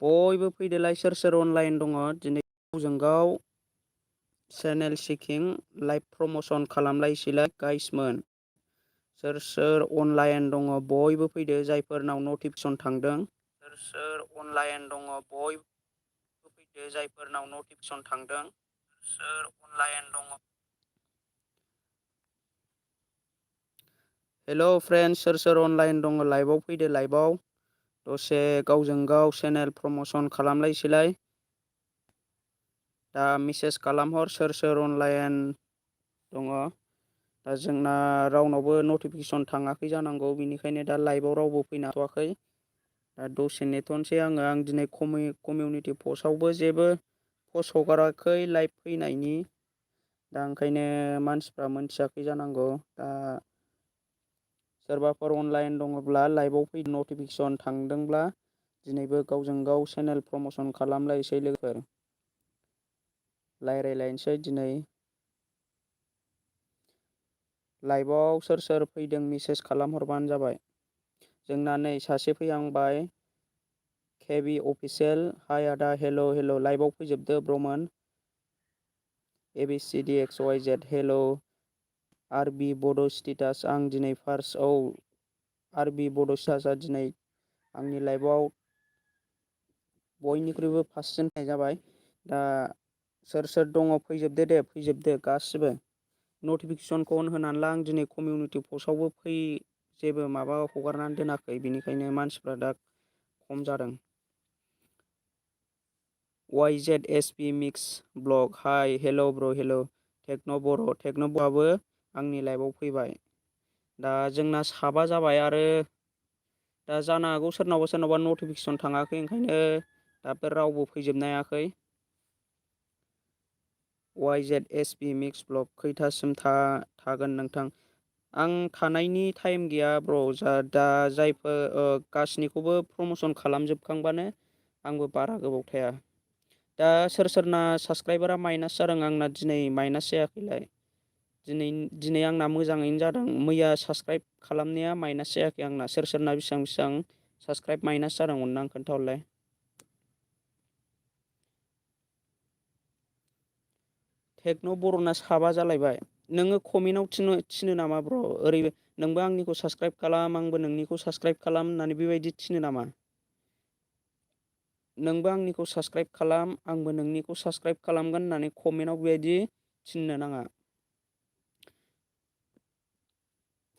बयबो फैदोलाय सोर अनलाइन दङ दिनै गावजों गाव चेनेल चेकिं लाइभ प्रमसन खालामलायसैलाय गाइसमोन। सोर अनलाइन दङ बयबो फैदो जायफोरनाव नटिफिकेसन थांदों। सोर अनलाइन दङ बयबो फैदो जायफोरनाव नटिफिकेसन थांदों। सोर अनलाइन दङ। हेल' फ्रेन्ड्स, सोर अनलाइन दङ लाइभआव फैदो लाइभआव दसे गावजों गाव चेनेल प्रमसन खालामलायसैलाय। दा मेसेज खालामहर सोर अनलाइन दङ। दा जोंना रावनावबो नटिफिकेसन थाङाखै जानांगौ, बेनिखायनो दा लाइभआव रावबो फैनो हाथ'वाखै। दा दसे नेथ'नोसै आं दिनै कमिउनिटि पस्टआवबो जेबो पस्ट हगाराखै लाइभ फैनायनि। दा ओंखायनो मानसिफ्रा मोनथियाखै जानांगौ। दा सोरबाफोर अनलाइन दङब्ला लाइभआव फै, नटिफिकेसन थांदोंब्ला दिनैबो गावजों गाव चेनेल प्रमसन खालामलायसै लोगोफोर। रायज्लायलायनोसै दिनै। लाइभआव सोर फैदों मेसेज खालामहरबानो जाबाय। जोंना नै सासे फैहांबाय, केबि अफिसियेल। हाय आदा, हेल' लाइभआव फैजोबदो ब्रमोन। ABCDXYZ हेल'। आरबि बड' स्टेटास आं दिनै फार्स्ट। आरबि बड' स्टेटासआ दिनै आंनि लाइभआव बयनिख्रुइबो फार्स्टसिन जाबाय। दा सोर दङ फैजोबदो गासिबो। नटिफिकेसनखौ अन होनानै ला, आं दिनै कमिउनिटि पस्टआवबो जेबो माबा हगारनानै दोनाखै, बेनिखायनो मानसिफ्रा दा खम जादों। YZSP mix blog hi hello' ब्र' हेल'। टेक्न' बर'आबो आंनि लाइभआव फैबाय। दा जोंना साबा जाबाय आरो दा जानो हागौ सोरनावबा नटिफिकेसन थाङाखै, ओंखायनो दाबो रावबो फैजोबनो हायाखै। YZSP मिक्स ब्लग खैथासिम थागोन नोंथां? आं थानायनि टाइम गैया ब्र'। दा जायफोर गासैनिखौबो प्रमसन खालामजोबखांबानो आंबो बारा गोबाव थाया। दा सोरना साबसक्राइबारा माइनास जादों, आंना दिनै माइनास जायाखैलाय। दिनै आंना मोजाङैनो जादों। मैया साबसक्राइब खालामनाया माइनास जायाखै आंना। सोरना बेसेबां साबसक्राइब माइनास जादों अननानै खोन्थाहरलाय। टेक्न' बर'ना साबा जालायबाय। नोङो कमेन्टआव थिनो नामा ब्र'? नोंबो आंनिखौ साबसक्राइब खालाम, आंबो नोंनिखौ साबसक्राइब खालाम होननानै बेबायदि थिनो नामा? नोंबो आंनिखौ साबसक्राइब खालाम, आंबो नोंनिखौ साबसक्राइब खालामगोन होननानै कमेन्टआव बेबायदि थिननो नाङा।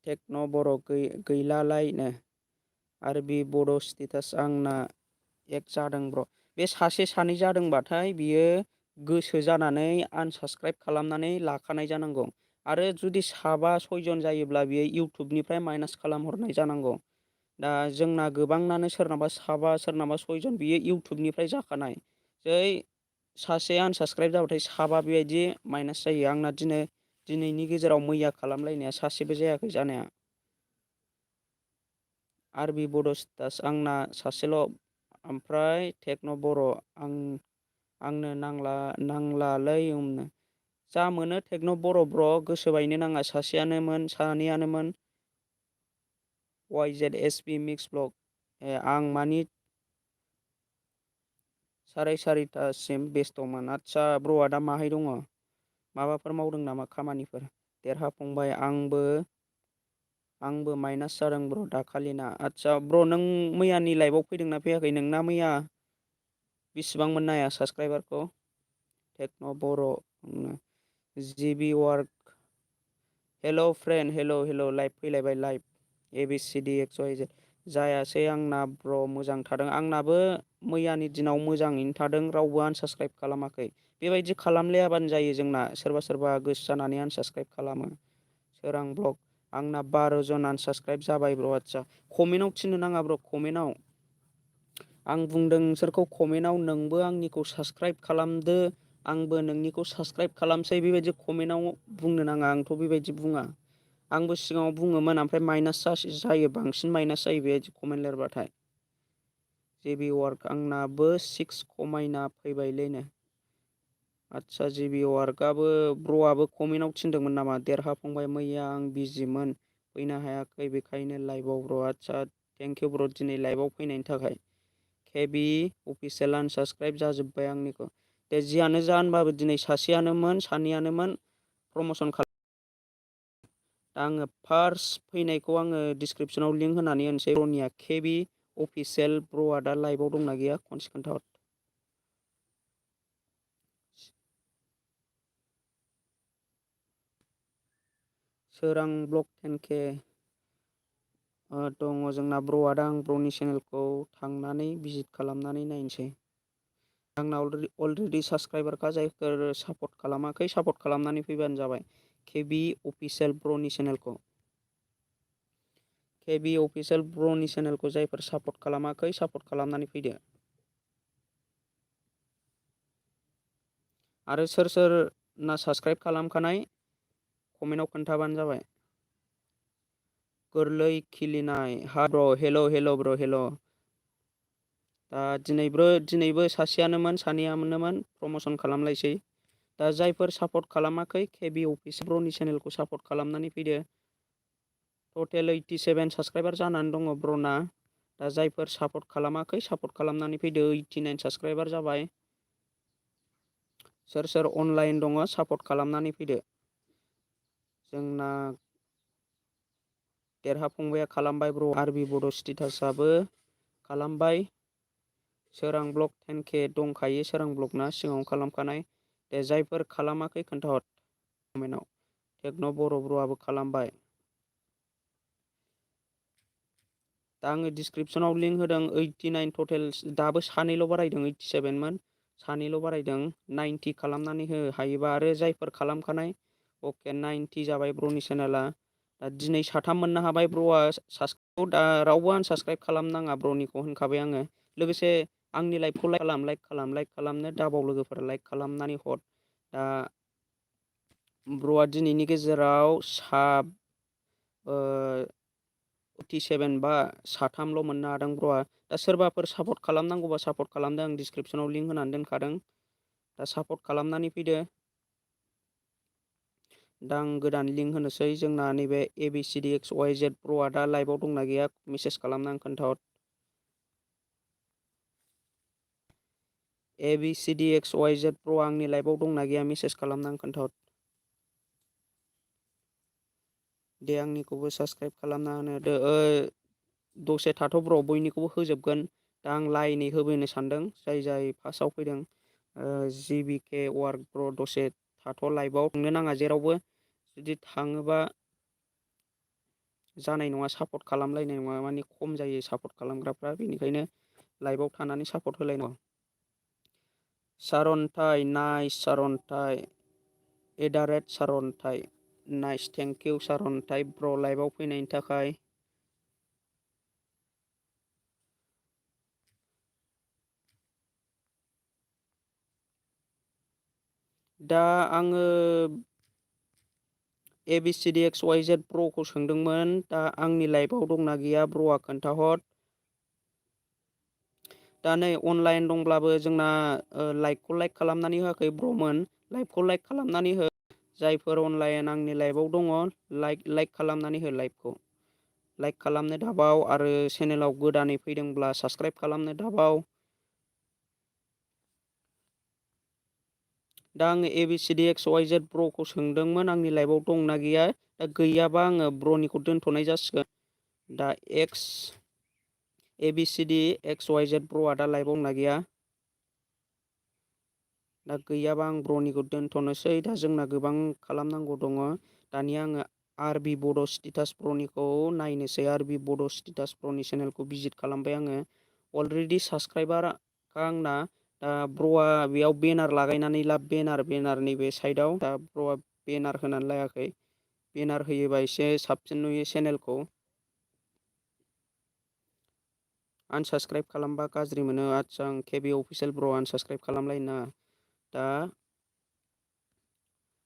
टेक्न' बर' गैलालायनो। आरबि बड' स्टेटास आंना एक जादों ब्र'। बे सासे सानै जादोंबाथाय बियो गोसो जानानै आनसाबसक्राइब खालामनानै लाखानाय जानांगौ। आरो जुदि 7-6 जन जायोब्ला बियो इउटुबनिफ्राय माइनास खालामहरनाय जानांगौ। दा जोंना गोबाङानो सोरनाबा 7 सोरनाबा 6 जन बियो इउटुबनिफ्राय जाखानाय। जै सासे आनसाबसक्राइब जाबाथाय 7 बेबायदि माइनास जायो। आंना दिनैनि गेजेराव मैया खालामलायनाया सासेबो जायाखै जानाया। आरबि बड' स्टेटास आंना सासेल'। ओमफ्राय टेक्न' बर' आंनो नांलालै जा मोनो टेक्न' बर' गोसोबायनो नाङा। सासेयानोमोन सानैयानोमोन। YZSP मिक्स ब्लग आं मानि 3:30सिम बेस्थ'मोन। आदसा ब्र'आ दा माहाय दङ? माबाफोर मावदों नामा खामानिफोर? देरहाफुंबाय आंबो माइनास जादों ब्र' दाखालिना। आदसा ब्र' नों मैयानि लाइभआव फैदोंना फैयाखै? नोंना मैया बेसिबांमोन नाया साबसक्राइबारखौ? टेक्न' बर' जिबि वार्क हेल' फ्रेन्ड हेल' लाइभ फैलायबाय लाइभ। ABCDXYZ जायासै आंना ब्र' मोजां थादों। आंनाबो मैयानि दिनाव मोजाङैनो थादों, रावबो आनसाबसक्राइब खालामाखै। बेबायदि खालामलायाबानो जायो जोंना। सोरबा गोसो जानानै आनसाबसक्राइब खालामो। सोरां ब्लग आंना 12 जन आनसाबसक्राइब जाबाय ब्र'। आदसा कमेन्टआव थिननो नाङा ब्र'। कमेन्टआव आं बुंदों नोंसोरखौ कमेन्टआव नोंबो आंनिखौ साबसक्राइब खालामदो, आंबो नोंनिखौ साबसक्राइब खालामसै बेबायदि कमेन्टआव बुंनो नाङा। आंथ' बेबायदि बुङा। आंबो सिगाङाव बुङोमोन, ओमफ्राय माइनास जायो, बांसिन माइनास जायो बेबायदि कमेन्ट लिरबाथाय। जेबि वार्क आंनाबो 6 खमायना फैबायलैनो। आदसा जिबि वार्कआबो ब्र'आबो कमेन्टआव थिनदोंमोन नामा? देरहाफुंबाय मैया आं बिजिमोन फैनो हायाखै बेखायनो लाइभआव ब्र'। आदसा थेंकिउ ब्र' दिनै लाइभआव फैनायनि थाखाय। केबि अफिसियेल आनसाबस्क्राइब जाजोब्बाय आंनिखौ। दे जियानो जा होनबाबो दिनै सासेयानोमोन सानैयानोमोन प्रमसन खालाम। दा आङो फार्स्ट फैनायखौ आङो डिसक्रिपसनाव लिंक होनानै होनोसै ब्र'निया केबि अफिसियेल ब्र'आ दा लाइभआव दंना गैया खनसे खोन्थाहर। सोरां ब्लक 10K दङ जोंना ब्र'आ। दा आं ब्र'नि चेनेलखौ थांनानै भिजिट खालामनानै नायनोसै। आंना अलरेडि साबसक्राइबारखा, जायफोर सापर्ट खालामाखै सापर्ट खालामनानै फैबानो जाबाय केबि अफिसियेल ब्र'नि चेनेलखौ। केबि अफिसियेल ब्र'नि चेनेलखौ जायफोर सापर्ट खालामाखै सापर्ट खालामनानै फैदो। आरो सोर सोरना साबसक्राइब खालामखानाय कमेन्टआव खोन्थाबानो जाबाय। गोरलै खिलिनाय हा ब्र' हेल' ब्र' हेल'। दा दिनैबो सासेयानोमोन सानैयानोमोन प्रमसन खालामलायसै। दा जायफोर सापर्ट खालामाखै केबि अफिसियेल ब्र'नि चेनेलखौ सापर्ट खालामनानै फैदो। टटेल 87 साबसक्राइबार जानानै दङ ब्र'ना। दा जायफोर सापर्ट खालामाखै सापर्ट खालामनानै फैदो। 89 साबसक्राइबार जाबाय। सोर सोर अनलाइन दङ सापर्ट खालामनानै फैदो। जोंना देरहाफंबाया खालामबाय ब्र'। आरबि बड' स्टेटासआबो खालामबाय। सोरां ब्लक 10K दंखायो सोरां ब्लकना सिगाङाव खालामखानाय। दे जायफोर खालामाखै खोन्थाहर कमेन्टआव। टेक्न' बर' ब्र'आबो खालामबाय। दा आङो डिसक्रिपसनाव लिंक होदों। 89 टटेल दाबो सानैल' बारायदों। 87मोन सानैल' बारायदों। 90 खालामनानै हो हायोबा। आरो जायफोर खालामखानाय अके 90 जाबाय ब्र'नि चेनेला। दा दिनै साथाम मोननो हाबाय ब्र'आ साबसक्राइबखौ। दा रावबो आनसाबस्क्राइब खालामनाङा ब्र'निखौ होनखाबाय आङो। लोगोसे आंनि लाइभखौ लाइक खालामनो दाबाव लोगोफोर लाइक खालामनानै हर। दा ब्र'आ दिनैनि गेजेराव 47 बा साथामल' मोननो हादों ब्र'आ। दा सोरबाफोर सापर्ट खालामनांगौबा सापर्ट खालामदों। आं डिसक्रिपसनाव लिंक होनानै दोनखादों। दा सापर्ट खालामनानै फैदो। दा आं गोदान लिंक होनोसै। जोंना नैबे ABCDXYZ ब्र'आ दा लाइभआव दंना गैया मेसेज खालामनानै खोन्थाहर। ABCDXYZ ब्र'आ आंनि लाइभआव दंना गैया मेसेज खालामनानै खोन्थाहर। दे आंनिखौबो साबसक्राइब खालामना होदो। दसे थाथ' ब्र' बयनिखौबो होजोबगोन। दा आं लाइनै होबोनो सानदों। जाय फार्स्टआव फैदों JBK वार्क ब्र' दसे थाथ' लाइभआव थांनो नाङा जेरावबो। जुदि थाङोबा जानाय नङा, सापर्ट खालामलायनाय नङा। माने खम जायो सापर्ट खालामग्राफ्रा। बेनिखायनो लाइभआव थानानै सापर्ट होलायनांगौ। सारन्थाइ नाइस सारन्थाइ @ नाइस थेंक इउ सारन्थाइ ब्र' लाइभआव फैनायनि थाखाय। दा आङो ABCDXYZ ब्र'खौ सोंदोंमोन। दा आंनि लाइभआव दंना गैया ब्र'आ खोन्थाहर। दा नै अनलाइन दंब्लाबो जोंना लाइक खालामनानै होआखै ब्र'मोन। लाइभखौ लाइक खालामनानै हो। जायफोर अनलाइन आंनि लाइभआव दङ लाइक खालामनानै हो लाइभखौ। लाइक खालामनो दाबाव। आरो चेनेलाव गोदानै फैदोंब्ला साबसक्राइब खालामनो दाबाव। दा आङो ABCDXYZ ब्र'खौ सोंदोंमोन आंनि लाइभआव दंना गैया। दा गैयाबा आङो ब्र'निखौ दोनथ'नाय जासिगोन। दा ABCDXYZ ब्र'आ दा लाइभआव दंना गैया। दा गैयाबा आं ब्र'निखौ दोनथ'नोसै। दा जोंना गोबां खालामनांगौ दङ। दानिया आङो आरबि बड' स्टेटास ब्र'निखौ नायनोसै। आरबि बड' स्टेटास ब्र'नि चेनेलखौ भिजिट खालामबाय आङो। अलरेडि साबसक्राइबार आंना। दा ब्र'आ बेयाव बेनार लागायनानै ला। बेनार नैबे साइडआव। दा ब्र'आ बेनार होनानै लायाखै। बेनार होयोबा एसे साबसिन नुयो चेनेलखौ। आनसाबस्क्राइब खालामबा गाज्रि मोनो। आदसा आं केबि अफिसियेल ब्र' आनसाबस्क्राइब खालामलायनो नाङा। दा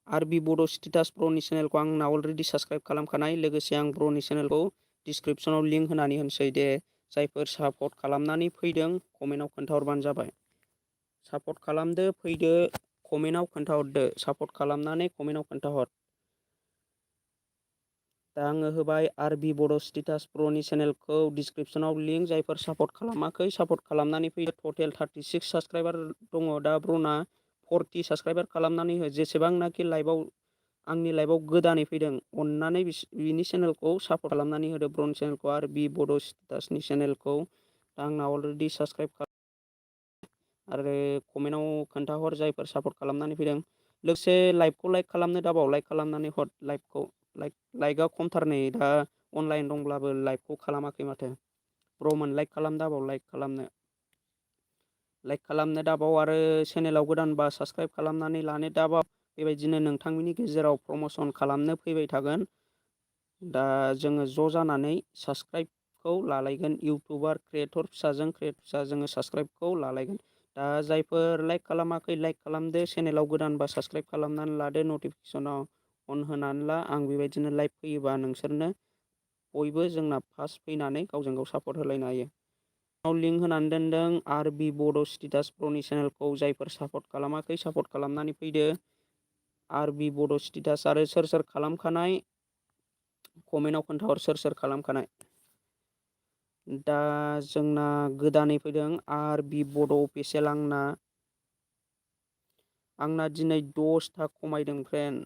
आरबि बड' स्टेटास ब्र'नि चेनेलखौ आंना अलरेडि साबसक्राइब खालामखानाय। लोगोसे आं ब्र'नि चेनेलखौ डिसक्रिपसनाव लिंक होनानै होनोसै। दे जायफोर सापर्ट खालामनानै फैदों कमेन्टआव खोन्थाहरबानो जाबाय। सापर्ट खालामदो फैदो कमेन्टआव खोन्थाहरदो। सापर्ट खालामनानै कमेन्टआव खोन्थाहर। दा आङो होबाय आरबि बड' स्टेटास ब्र'नि चेनेलखौ डिसक्रिपसनाव लिंक, जायफोर सापर्ट खालामाखै सापर्ट खालामनानै फैयो। टटेल 36 साबस्क्राइबार दङ दा ब्र'ना। 40 साबस्क्राइबार खालामनानै हो। जेसेबांनाखि आंनि लाइभआव गोदानै फैदों अननानै बिनि चेनेलखौ सापर्ट खालामनानै होदो। ब्र'नि चेनेलखौ आरबि बड' स्टेटासनि चेनेलखौ। दा आंना अलरेडि साबस्क्राइब आरो कमेन्टआव खोन्थाहर जायफोर सापर्ट खालामनानै फैदों। लोगोसे लाइभखौ लाइक खालामनो दाबाव, लाइक खालामनानै हर लाइभखौ। लाइकआ खमथार नै दा अनलाइन दंब्लाबो लाइभखौ खालामाखै माथो। ब्र'मोन लाइक खालाम दाबाव, लाइक खालामनो दाबाव आरो चेनेलाव गोदानबा साबस्क्राइब खालामनानै लानो दाबाव। बेबायदिनो नोंथांमोननि गेजेराव प्रमसन खालामनो फैबाय थागोन। दा जोङो ज' जानानै साबस्क्राइबखौ लालायगोन। इउटुबार क्रियेटर फिसाजों जोङो साबस्क्राइबखौ लालायगोन। दा जायफोर लाइक खालामाखै लाइक खालामदो। चेनेलाव गोदानबा साबस्क्राइब खालामनानै लादो। नटिफिकेसनाव अन होनानै ला। आं बेबायदिनो लाइभ फैयोबा नोंसोरनो बयबो जोंना फार्स्ट फैनानै गावजों गाव सापर्ट होलायनो हायो। लिंक होनानै दोनदों आरबि बड' स्टेटास ब्र'नि चेनेलखौ। जायफोर सापर्ट खालामाखै सापर्ट खालामनानै फैदो। आरबि बड' स्टेटास आरो सोर सोर खालामखानाय कमेन्टआव खोन्थाहर सोर सोर खालामखानाय। दा जोंना गोदानै फैदों आरबि बड' अफिसियेल। आंना दिनै 10था खमायदों फ्रेन्ड।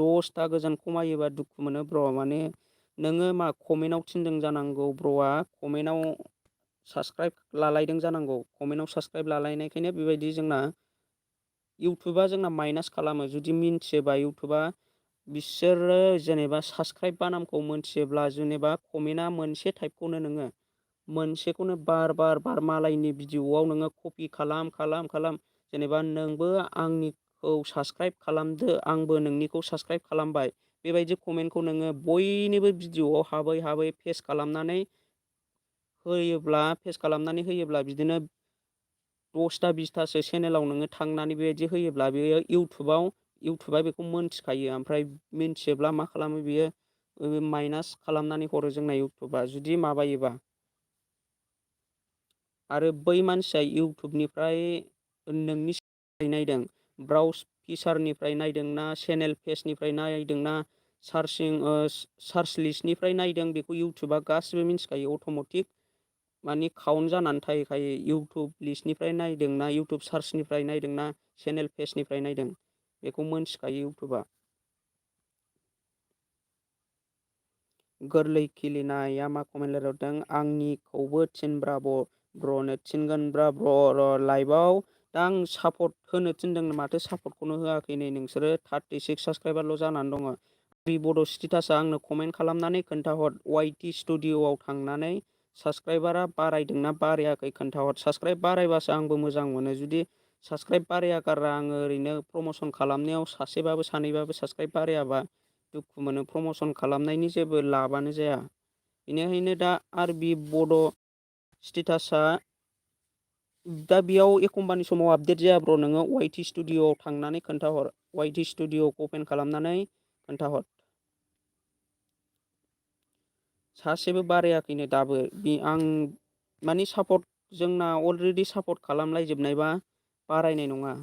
10था गोजोन खमायोबा दुखु मोनो ब्र'। माने नोङो मा कमेन्टआव थिनदों जानांगौ ब्र'आ। कमेन्टआव साबस्क्राइब लालायदों जानांगौ। कमेन्टआव साबस्क्राइब लालायनायखायनो बेबायदि जोंना इउटुबा जोंना माइनास खालामो। जुदि मिन्थियोबा इउटुबा बिसोरो जेनेबा साबस्क्राइब बानामखौ मोनथियोब्ला जेनेबा कमेन्टआ मोनसे टाइपखौनो नोङो मोनसेखौनो बार बार मालायनि भिडिअ'आव नोङो कपि खालाम जेनेबा नोंबो आंनिखौ साबस्क्राइब खालामदो, आंबो नोंनिखौ साबस्क्राइब खालामबाय। बेबायदि कमेन्टखौ नोङो बयनिबो भिडिअ'आव हाबै पेस्ट खालामनानै होयोब्ला बिदिनो 10था 20थासो चेनेलाव नोङो थांनानै बेबायदि होयोब्ला बेयो इउटुबा बेखौ मोनथिखायो। ओमफ्राय मिन्थियोब्ला मा खालामो बियो माइनास खालामनानै हरो जोंना इउटुबा जुदि माबायोबा। आरो बै मानसिया इउटुबनिफ्राय नोंनि नायदों ब्राउज फिचारनिफ्राय नायदोंना चेनेल पेजनिफ्राय नायदोंना सार्च लिस्टनिफ्राय नायदों बेखौ इउटुबा गासिबो मिन्थिखायो। अट'मेटिक मानि काउन्ट जानानै थाहैखायो। इउटुब लिस्टनिफ्राय नायदोंना, इउटुब सार्चनिफ्राय नायदोंना, चेनेल पेजनिफ्राय नायदों बेखौ मोनथिखायो इउटुबा। गोरलै खिलिनाया मा कमेन्ट लिरहरदों? आंनिखौबो थिन ब्र'नो थिनगोनब्रा ब्र' लाइभआव। दा आं सापर्ट होनो थिनदों माथो सापर्टखौनो होआखै नै नोंसोरो। 36 साबस्क्राइबारल' जानानै दङ। आरबि बड' स्टेटासआ आंनो कमेन्ट खालामनानै खोन्थाहर। वाइटि स्टुडिअ'आव थांनानै साबस्क्राइबारा बारायदोंना बारायाखै खोन्थाहर। साबस्क्राइब बारायबासो आंबो मोजां मोनो। जुदि साबस्क्राइब बाराया गारा आङो ओरैनो प्रमसन खालामनायाव सासेबाबो सानैबाबो साबस्क्राइब बारायाबा दुखु मोनो। प्रमसन खालामनायनि जेबो लाबानो जाया। बेनिखायनो दा आरबि बड' स्टेटासआ दा बेयाव एखमबानि समाव आपडेट जाया ब्र'। नोङो वाइटि स्टुडिअ'आव थांनानै खोन्थाहर। वाइटि स्टुडिअ'खौ अपेन खालामनानै खोन्थाहर। सासेबो बारायाखैनो दाबो। आं मानि जोंना अलरेडि सापर्ट खालामलायजोबनायबा बारायनाय नङा।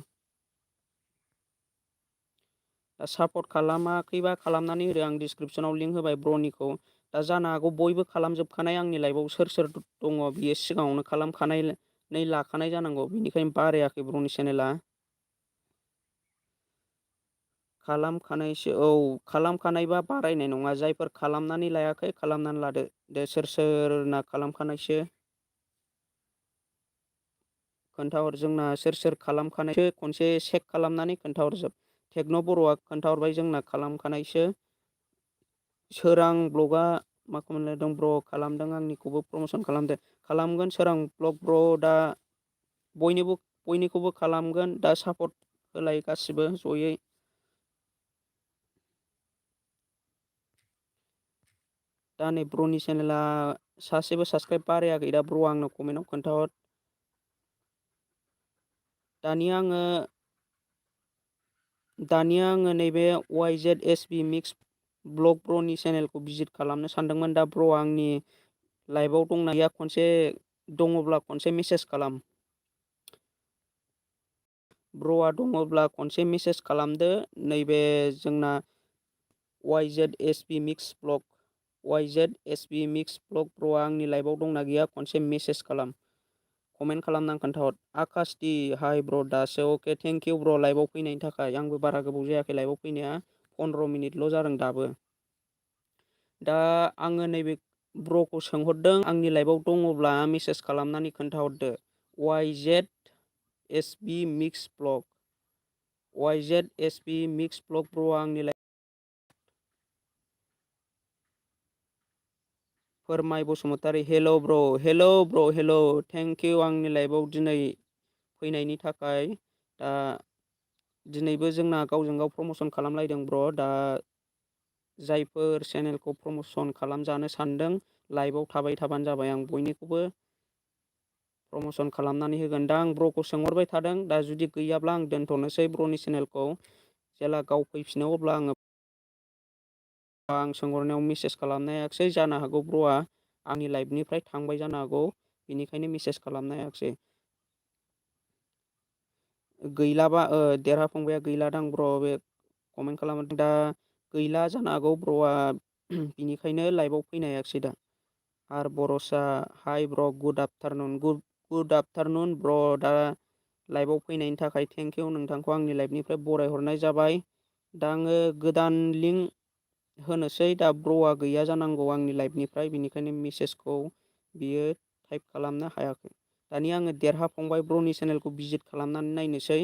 दा सापर्ट खालामाखैबा खालामनानै होदो। आं डिसक्रिपसनाव लिंक होबाय ब्र'निखौ। दा जानो हागौ बयबो खालामजोबखानाय आंनि लाइभआव सोर सोर दङ बियो सिगाङावनो खालामखानाय लाखानाय जानांगौ। बिनिखायनो बारायाखै ब्र'नि चेनेला। खालामखानायसो औ, खालामखानायबा बारायनाय नङा। जायफोर खालामनानै लायाखै खालामनानै लादो। दे सोर सोरना खालामखानायसो खोन्थाहर। जोंना सोर सोर खालामखानायसो खनसे चेक खालामनानै खोन्थाहरजोब। टेक्न' बर'आ खोन्थाहरबाय जोंना खालामखानायसो। सोरां ब्लगआ मा कमेन्ट लिरदों? ब्र' खालामदों आंनिखौबो प्रमसन खालामदो। खालामगोन सोरां ब्लग ब्र'। दा बयनिखौबो खालामगोन। दा सापर्ट होलाय गासिबो जयै। दा नै ब्र'नि चेनेला सासेबो साबस्क्राइब बारायाखै। दा ब्र' आंनो कमेन्टआव खोन्थाहर। दानिया आङो नैबे YZSB मिक्स ब्लग ब्र'नि चेनेलखौ भिजिट खालामनो सानदोंमोन। दा ब्र' आंनि लाइभआव दंना गैया खनसे दङब्ला खनसे मेसेज खालाम। ब्र'आ दङब्ला खनसे मेसेज खालामदो। नैबे जोंना YZSB mix blog YZSB mix blog ब्र'आ आंनि लाइभआव दंना गैया खनसे मेसेज खालाम, कमेन्ट खालामनानै खोन्थाहर। आकाश दि हाय ब्र' दासो अके थेंक इउ ब्र' लाइभआव फैनायनि थाखाय। आंबो बारा गोबाव जायाखै लाइभआव फैनाया, 15 मिनिटल' जादों दाबो। दा आङो नैबे ब्र'खौ सोंहरदों आंनि लाइभआव दङब्ला मेसेज खालामनानै खोन्थाहरदो। YZSB mix blog YZSB mix blog ब्र'आ आंनि लाइभ। फोरमाय बसुमतारी हेल' ब्र' हेल' थेंक इउ आंनि लाइभआव दिनै फैनायनि थाखाय। दा दिनैबो जोंना गावजों गाव प्रमसन खालामलायदों ब्र'। दा जायफोर चेनेलखौ प्रमसन खालामजानो सानदों लाइभआव थाबाय थाबानो जाबाय, आं बयनिखौबो प्रमसन खालामनानै होगोन। दा आं ब्र'खौ सोंहरबाय थादों, दा जुदि गैयाब्ला आं दोनथ'नोसै ब्र'नि चेनेलखौ। जेला गाव फैफिनो अब्ला आं सोंहरनायाव मेसेज खालामनो हायाखिसै, जानो हागौ ब्र'आ आंनि लाइभनिफ्राय थांबाय जानो हागौ, बेनिखायनो मेसेज खालामनो हायाखिसै। गैलाबा देरहाफंबाया गैलादां ब्र' बे कमेन्ट खालामदों। दा गैला जानो हागौ ब्र'आ, बिनिखायनो लाइभआव फैनो हायाखिसै दा। आर बर'सा हाय ब्र' गुड आफ्टारनुन ब्र'। दा लाइभआव फैनायनि थाखाय थेंक इउ, नोंथांखौ आंनि लाइभनिफ्राय बरायहरनाय जाबाय। दा आङो गोदान लिंक होनोसै। दा ब्र'आ गैया जानांगौ आंनि लाइभनिफ्राय, बेनिखायनो मेसेजखौ बियो टाइप खालामनो हायाखै। दानिया आङो देरहाफंबाय ब्र'नि चेनेलखौ भिजिट खालामनानै नायनोसै।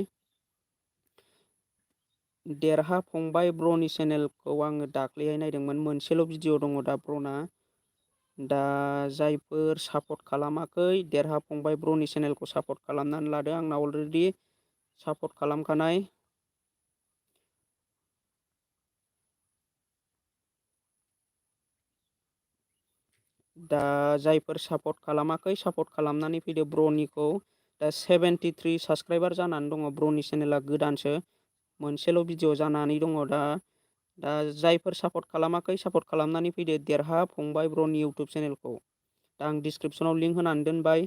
देरहाफंबाय ब्र'नि चेनेलखौ आङो दाख्लैहाय नायदोंमोन, मोनसेल' भिडिअ दङ दा ब्र'ना। दा जायफोर सापर्ट खालामाखै देरहाफंबाय ब्र'नि चेनेलखौ सापर्ट खालामनानै लादो, आंना अलरेडि सापर्ट खालामखानाय। दा जायफोर सापर्ट खालामाखै सापर्ट खालामनानै फैदो ब्र'निखौ। दा 73 साबस्क्राइबार जानानै दङ, ब्र'नि चेनेला गोदानसो, मोनसेल' भिडिअ जानानै दङ दा। दा जायफोर सापर्ट खालामाखै सापर्ट खालामनानै फैदो देरहाफंबाय ब्र'नि इउटुब चेनेलखौ। दा आं डिसक्रिपसनाव लिंक होनानै दोनबाय।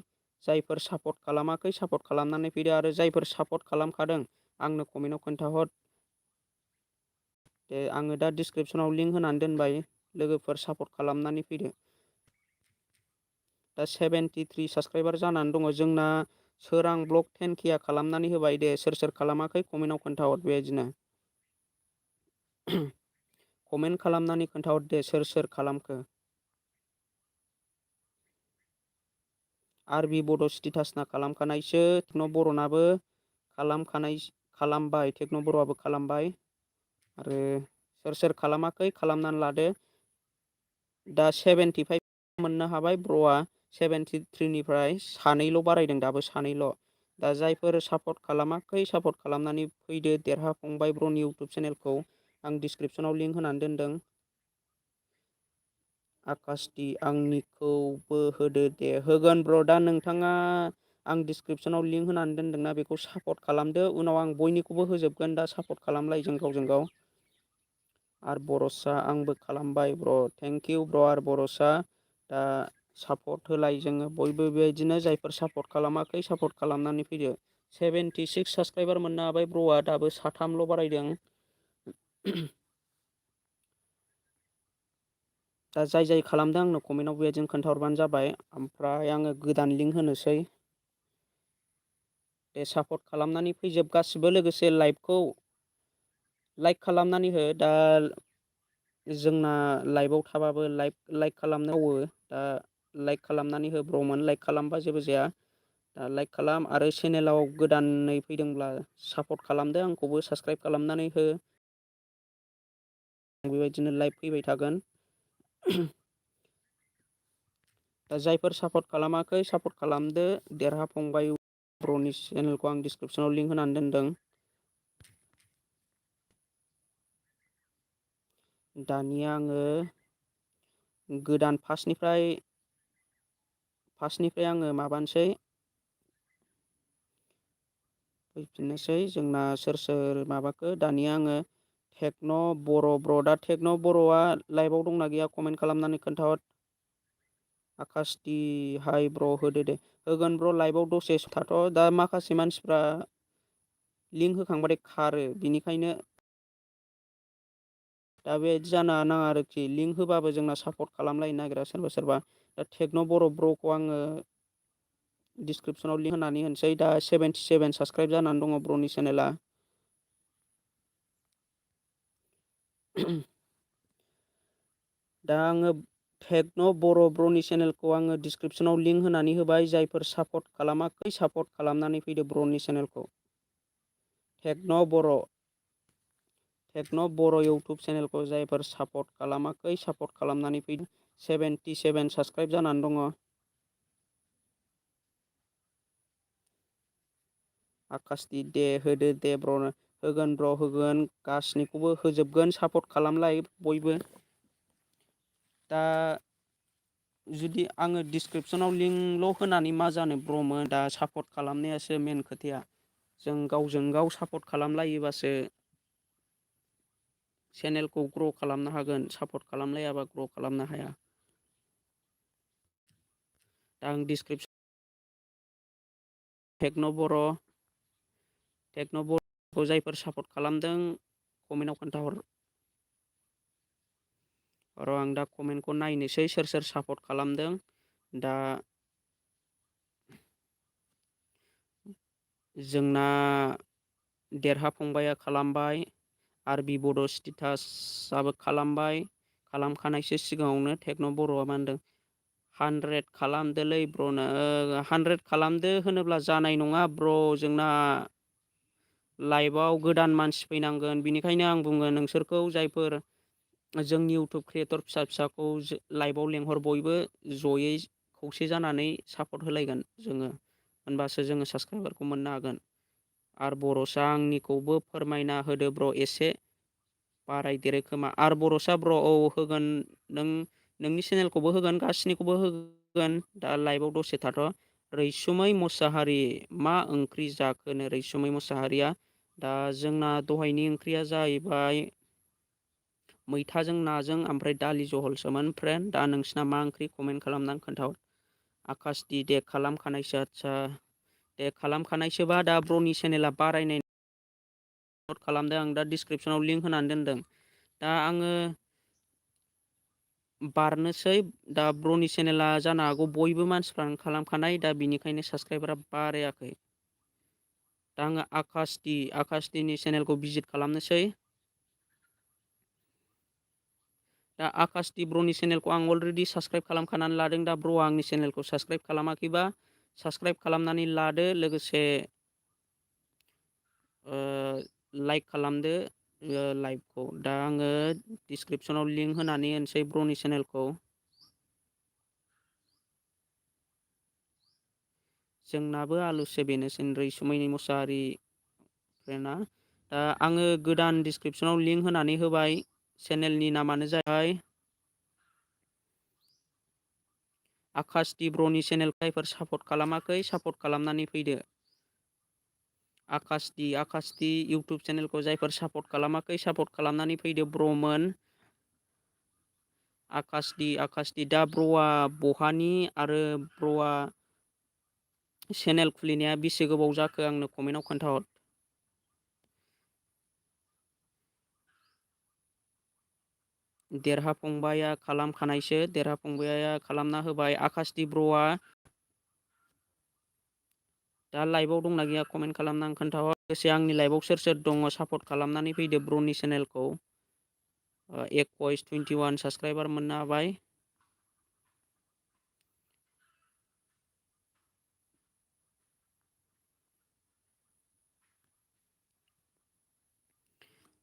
जायफोर सापर्ट खालामाखै सापर्ट खालामनानै फैदो, आरो जायफोर सापर्ट खालामखादों आंनो कमेन्टआव खोन्थाहर। दे आङो दा डिसक्रिपसनाव लिंक होनानै दोनबाय, लोगोफोर सापर्ट खालामनानै फैदो। दा 73 साबस्क्राइबार जानानै दङ जोंना। सोरां ब्लग 10K खालामनानै होबाय, दे सोर सोर खालामाखै कमेन्टआव खोन्थाहर बेबायदिनो। कमेन्ट खालामनानै खोन्थाहर दे सोर सोर खालामखो। आरबि बड' स्टेटासना खालामखानायसो, टेक्न' बर'नाबो खालामबाय, टेक्न' बर'आबो खालामबाय। आरो सोर सोर खालामाखै खालामनानै लादो। दा 75 मोननो हाबाय ब्र'आ, 73निफ्राय सानैल' बारायदों, दाबो सानैल'। दा जायफोर सापर्ट खालामाखै सापर्ट खालामनानै फैदो देरहाफंबाय ब्र'नि इउटुब चेनेलखौ। आं डिसक्रिपसनाव लिंक होनानै दोनदों। आकाशदि आंनिखौबो होदो दे, होगोन ब्र'। दा नोंथाङा आं डिसक्रिपसनाव लिंक होनानै दोनदोंना, बेखौ सापर्ट खालामदो, उनाव आं बयनिखौबो होजोबगोन। दा सापर्ट खालामलायजों गावजों गाव। आर बर'सा आंबो खालामबाय ब्र', थेंक इउ ब्र' आर बर'सा। दा सापर्ट होलाय जोङो बयबो बेबायदिनो, जायफोर सापर्ट खालामाखै सापर्ट खालामनानै फैदो। 76 साबस्क्राइबार मोननो हाबाय ब्र'आ, दाबो साथामल' बारायदों। दा जाय जाय खालामदों आंनो कमेन्टआव बेबायदिनो खोन्थाहरबानो जाबाय। ओमफ्राय आङो गोदान लिंक होनोसै। दे सापर्ट खालामनानै फैजोब गासिबो, लोगोसे लाइभखौ लाइक खालामनानै हो। दा जोंना लाइभआव थाबाबो लाइक खालामनांगौ। दा लाइक खालामनानै हो ब्र'मोन, लाइक खालामबा जेबो जाया। दा लाइक खालाम, आरो चेनेलाव गोदानै फैदोंब्ला सापर्ट खालामदो, आंखौबो साबस्क्राइब खालामनानै हो। बेबायदिनो लाइभ फैबाय थागोन। दा जायफोर सापर्ट खालामाखै सापर्ट खालामदो, देरहाफंबाय ब्र'नि चेनेलखौ आं डिसक्रिपसनाव लिंक होनानै दोनदों। दानिया आङो गोदान फार्स्टनिफ्राय आङो माबानोसै, फैफिननोसै। जोंना सोर सोर माबाखो, दानिया आङो टेक्न' बर' ब्र'। दा टेक्न' बर'आ लाइभआव दंना गैया कमेन्ट खालामनानै खोन्थाहर। आकाशदि हाय ब्र' होदो दे, होगोन ब्र'। लाइभआव दसे थाथ', दा माखासे मानसिफ्रा लिंक होखांबाथाय खारो, बिनिखायनो दा बेबायदि जानो नाङा आरोखि लिंक होबाबो जोंना सापर्ट खालामलायनो नागिरा सोरबा सोरबा। दा टेक्न' बर' ब्र'खौ आङो डिसक्रिपसनाव लिंक होनानै होनोसै। दा 77 साबस्क्राइब जानानै दङ ब्र'नि चेनेला। दा आङो टेक्न' बर' ब्र'नि चेनेलखौ आङो डिसक्रिपसनाव लिंक होनानै होबाय। जायफोर सापर्ट खालामाखै सापर्ट खालामनानै फैदो ब्र'नि चेनेलखौ। टेक्न' बर' इउटुब चेनेलखौ जायफोर सापर्ट खालामाखै सापर्ट खालामनानै फैदो। 77 साबस्क्राइब जानानै दङ। आकाशदि दे होदो दे ब्र', होगोन ब्र' होगोन, गासिनिखौबो होजोबगोन, सापर्ट खालामलाय बयबो। दा जुदि आङो डिसक्रिपसनाव लिंकल' होनानै मा जानो ब्र'मोन, दा सापर्ट खालामनायासो मेन खोथाया। जों गावजों गाव सापर्ट खालामलायोबासो चेनेलखौ ग्र' खालामनो हागोन। सापर्ट खालामलायाबा ग्र' खालामनो हाया। दा आं डिसक्रिपसन टेक्न' बर'खौ जायफोर सापर्ट खालामदों कमेन्टआव खोन्थाहर। र' आं दा कमेन्टखौ नायनोसै सोर सोर सापर्ट खालामदों। दा जोंना देरहा फंबाया खालामबाय। आरबि बड' स्टेटासआबो खालामबाय। खालामखानायसो सिगाङावनो। टेक्न' बर'आ मा होनदों 100 खालामदोलै ब्र'नो। 100 खालामदो होनोब्ला जानाय नङा ब्र'। जोंना लाइभआव गोदान मानसि फैनांगोन। बिनिखायनो आं बुङो नोंसोरखौ जायफोर जोंनि इउटुब क्रियेटर फिसा फिसाखौ लाइभआव लेंहर, बयबो जयै खौसे जानानै सापर्ट होलायगोन जोङो। होनबासो जोङो साबस्क्राइबारखौ मोननो हागोन। आरो बर'सा आंनिखौबो फोरमायना होदो ब्र' एसे बारायदेरो खोमा। आरो बर'सा ब्र' औ होगोन। नोंनि चेनेलखौबो होगोन, गासिनिखौबो होगोन। दा लाइभआव दसे थाथ'। रैसुमै मुसाहारि मा ओंख्रि जाखोनो रैसुमै मुसाहारिया? दा जोंना दहायनि ओंख्रिया जाहैबाय मैथाजों नाजों ओमफ्राय दालि जहलसोमोन फ्रेन्ड। दा नोंसिना मा ओंख्रि कमेन्ट खालामनानै खोन्थाहर। आकासदि दे खालामखानायसो आदसा। दे खालामखानायसोबा दा ब्र'नि चेनेला बारायनाय खालामदों। आं दा डिसक्रिपसनाव लिंक होनानै दोनदों। दा आङो बारनोसै। दा ब्र'नि चेनेला जानो हागौ बयबो मानसिफ्रानो खालामखानाय। दा बिनिखायनो साबस्क्राइबारा बारायाखै। दा आङो आकासदिनि चेनेलखौ भिजिट खालामनोसै। दा आकासदि ब्र'नि चेनेलखौ आं अलरेडि साबस्क्राइब खालामखानानै लादों। दा ब्र'आ आंनि चेनेलखौ साबस्क्राइब खालामाखैबा साबस्क्राइब खालामनानै लादो। लोगोसे लाइक खालामदो लाइभखौ। दा आङो डिसक्रिपसनाव लिंक होनानै होनोसै ब्र'नि चेनेलखौ। जोंनाबो आलुसो बेनोसै रैसुमै मुसाहारि फ्रेन्डआ। दा आङो गोदान डिसक्रिपसनाव लिंक होनानै होबाय। चेनेलनि नामानो जाबाय आकासदि ब्र'नि चेनेल। जायफोर सापर्ट खालामाखै सापर्ट खालामनानै फैदो। आकासदि इउटुब चेनेलखौ जायफोर सापर्ट खालामाखै सापर्ट खालामनानै फैदो ब्र'मोन। आकासदि दा ब्र'आ बहानि आरो ब्र'आ चेनेल खुलिनाया बेसे गोबाव जाखो आंनो कमेन्टआव खोन्थाहर। देरहा फंबाया खालामखानायसो। देरहा फंबाया खालामना होबाय। आकासदि ब्र'आ दा लाइभआव दंना गैया कमेन्ट खालामनानै खोन्थाहर। लोगोसे आंनि लाइभआव सोर सोर दङ सापर्ट खालामनानै फैदो ब्र'नि चेनेलखौ। 21 साबस्क्राइबार मोननो हाबाय।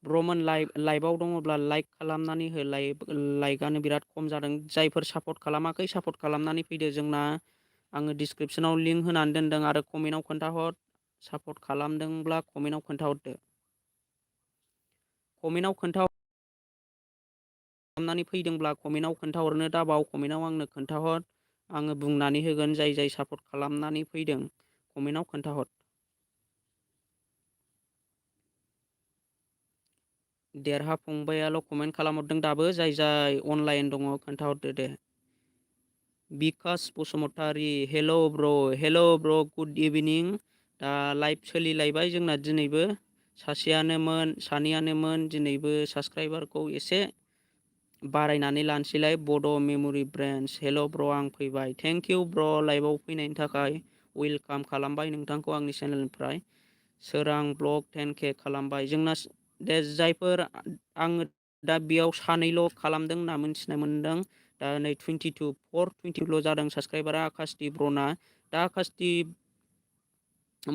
ब्र'मोन लाइभआव दङब्ला लाइक खालामनानै हो। लाइकआनो बिराद खम जादों। जायफोर सापर्ट खालामाखै सापर्ट खालामनानै फैदो जोंना। आङो डिसक्रिपसनाव लिंक होनानै दोनदों आरो कमेन्टआव खोन्थाहर। सापर्ट खालामदोंब्ला कमेन्टआव खोन्थाहरदो। कमेन्टआव खोन्था खालामनानै फैदोंब्ला कमेन्टआव खोन्थाहरनो दाबाव। कमेन्टआव आंनो खोन्थाहर। आङो बुंनानै होगोन जाय जाय सापर्ट खालामनानै फैदों कमेन्टआव खोन्थाहर। देरहा फंबायाल' कमेन्ट खालामहरदों दाबो। जाय जाय अनलाइन दङ खोन्थाहरदो दे। बिकास बसुमतारी हेल' ब्र' गुड इभिनिं। दा लाइभ सोलिलायबाय जोंना दिनैबो। सानैयानोमोन दिनैबो साबस्क्राइबारखौ एसे बारायनानै लानोसैलाय। बड' मेम'रि ब्रेन्स हेल' ब्र' आं फैबाय। थेंक इउ ब्र' लाइभआव फैनायनि थाखाय वेलकाम खालामबाय नोंथांखौ आंनि चेनेलनिफ्राय। सोरां ब्लग 10K खालामबाय जोंना दे जायफोर आङो दा बेयाव सानैल' खालामदों होनना मिथिनो मोनदों। दा नै 422 जादों साबस्क्राइबारा आकाशदीप ब्र'ना। दा आकाशदीप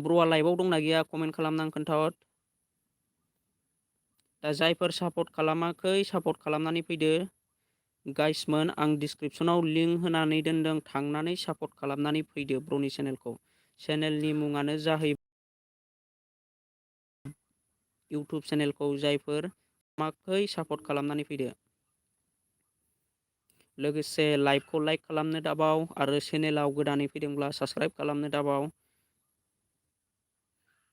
ब्र'आ लाइभआव दंना गैया कमेन्ट खालामनानै खोन्थाहर। दा जायफोर सापर्ट खालामाखै सापर्ट खालामनानै फैदो गाइसमोन। आं डिसक्रिपसनाव लिंक होनानै दोनदों, थांनानै सापर्ट खालामनानै फैदो ब्र'नि चेनेलखौ। चेनेलनि मुङानो जाहैबाय इउटुब चेनेलखौ जायफोर खालामाखै सापर्ट खालामनानै फैदो। लोगोसे लाइभखौ लाइक खालामनो दाबाव आरो चेनेलाव गोदानै फैदोंब्ला साबस्क्राइब खालामनो दाबाव।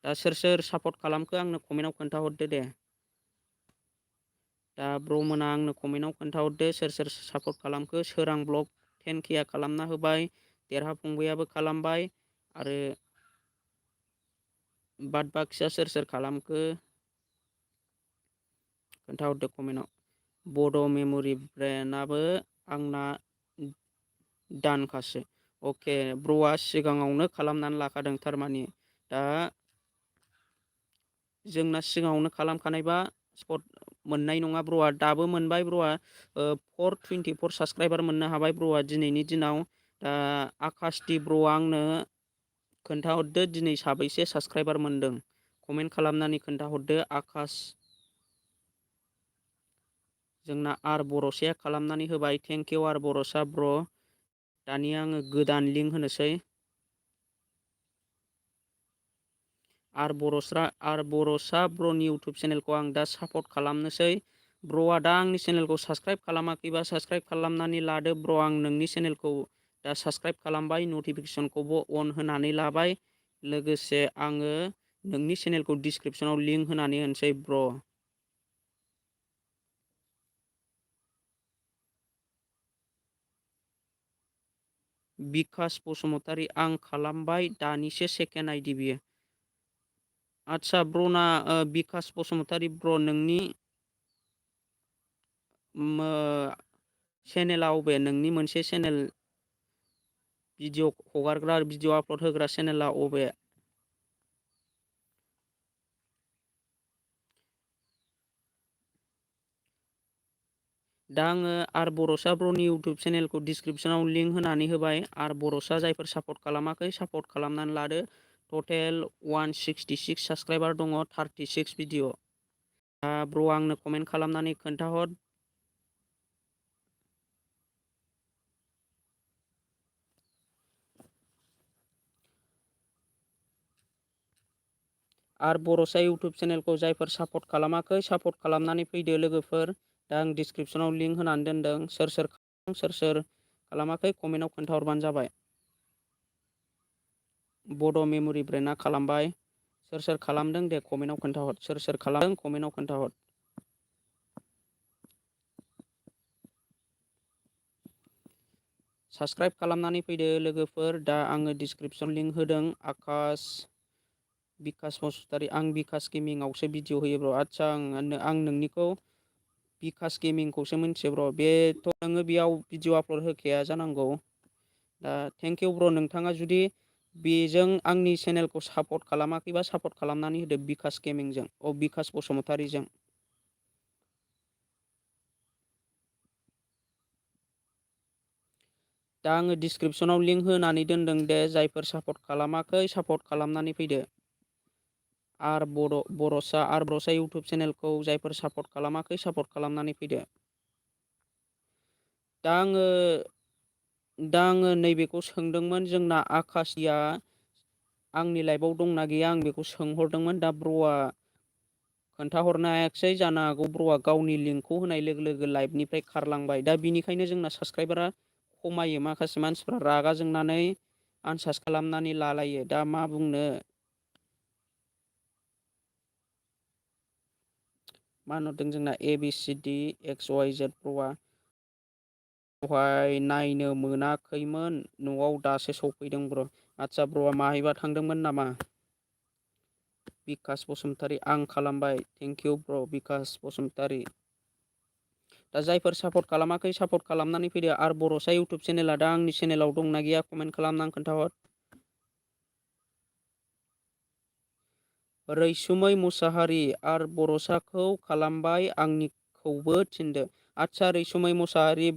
दा सोर सोर सापर्ट खालामखो आंनो कमेन्टआव खोन्थाहरदो दे। दा ब्र'मोना आंनो कमेन्टआव खोन्थाहरदो सोर सोर सापर्ट खालामखो। सोरां ब्लग 10K खालामना होबाय, देरहा फंबायाबो खालामबाय आरो बाद बाखिया सोर सोर खालामखो खोन्थाहरदो कमेन्टआव। बड' मेम'रि ब्रेन्डआबो आंना दानखासो। अके ब्र'आ सिगाङावनो खालामनानै लाखादों थारमानि। दा जोंना सिगाङावनो खालामखानायबा स्पट मोननाय नङा ब्र'आ। दाबो मोनबाय ब्र'आ 424 साबस्क्राइबार मोननो हाबाय ब्र'आ दिनैनि दिनाव। दा आकाशदीप ब्र'आ आंनो खोन्थाहरदो दिनै साबैसे साबस्क्राइबार मोनदों। कमेन्ट खालामनानै खोन्थाहरदो। आकाश जोंना आर बर'साया खालामनानै होबाय। थेंक इउ आर बर'सा ब्र'। दानिया आङो गोदान लिंक होनोसै। आर बर'सा ब्र'नि इउटुब चेनेलखौ आं दा सापर्ट खालामनोसै। ब्र'आ दा आंनि चेनेलखौ साबस्क्राइब खालामाखैबा साबस्क्राइब खालामनानै लादो ब्र'। आं नोंनि चेनेलखौ दा साबस्क्राइब खालामबाय, नटिफिकेसनखौबो अन होनानै लाबाय। लोगोसे आङो नोंनि चेनेलखौ डिसक्रिपसनाव लिंक होनानै होनोसै ब्र'। बिकास बसुमतारी आं खालामबाय, दानिसो सेकेन्ड आइडि बियो। आदसा ब्र'ना बिकास बसुमतारी ब्र' नोंनि चेनेला अबे? नोंनि मोनसे चेनेल भिडिअ हगारग्रा भिडिअ आपल'ड होग्रा चेनेला अबे? दा आङो आर बर'सा ब्र'नि इउटुब चेनेलखौ डिसक्रिपसनाव लिंक होनानै होबाय। आर बर'सा जायफोर सापर्ट खालामाखै सापर्ट खालामनानै लादो। टटेल 166 साबस्क्राइबार दङ, 36 भिडिअ। दा ब्र' आंनो कमेन्ट खालामनानै खोन्थाहर। आर बर'सा इउटुब चेनेलखौ जायफोर सापर्ट खालामाखै सापर्ट खालामनानै फैदो लोगोफोर। दा आं डिसक्रिपसनाव लिंक होनानै दोनदों। सोर सोर खालामाखै कमेन्टआव खोन्थाहरबानो जाबाय। बड' मेम'रि ब्रेन्डआ खालामबाय। सोर सोर खालामदों दे कमेन्टआव खोन्थाहर। सोर सोर खालामदों कमेन्टआव खोन्थाहर। साबस्क्राइब खालामनानै फैदो लोगोफोर। दा आङो डिसक्रिपसन लिंक होदों। बिकास बसुमतारी आं बिकास गेमिंआवसो भिडिअ होयो ब्र'। आदसा आं नोंनिखौ बिकास गेमिंखौसो मिन्थियो ब्र'। बेथ' नोङो बेयाव भिडिअ आपल'ड होखाया जानांगौ। दा थेंक इउ ब्र'। नोंथाङा जुदि बेजों आंनि चेनेलखौ सापर्ट खालामाखैबा सापर्ट खालामनानै होदो बिकास गेमिंजों बिकास बसुमतारीजों। दा आङो डिसक्रिपसनाव लिंक होनानै दोनदों दे। जायफोर सापर्ट खालामाखै सापर्ट खालामनानै फैदो। आर बर'सा इउटुब चेनेलखौ जायफोर सापर्ट खालामाखै सापर्ट खालामनानै फैदो। दा आङो नैबेखौ सोंदोंमोन जोंना आकाशिया आंनि लाइफआव दंना गैया आं बेखौ सोंहरदोंमोन। दा ब्र'आ खोन्थाहरनो हायाखिसै। जानो हागौ ब्र'आ गावनि लिंकखौ होनाय लोगो लोगो लाइभनिफ्राय खारलांबाय। दा बिनिखायनो जोंना साबस्क्राइबारा खमायो। माखासे मानसिफ्रा रागा जोंनानै आनसार्स खालामनानै लालायो। दा मा बुंनो। मा होनहरदों जोंना ABCDXYZ ब्र'आ दहाय नायनो मोनाखैमोन, न'आव दासो सफैदों ब्र'। आदसा ब्र'आ माहायबा थांदोंमोन नामा? बिकास बसुमतारी आं खालामबाय। थेंक इउ ब्र बिकास बसुमतारी। दा जायफोर सापर्ट खालामाखै सापर्ट खालामनानै फैदो। आरो बर'सा इउटुब चेनेला दा आंनि चेनेलाव दंना गैया कमेन्ट खालामनानै खोन्थाहर। रैसुमै मुसाहारि आर बर'साखौ खालामबाय आंनिखौबो थिनदो। आदसा रैसुमै मुसाहारि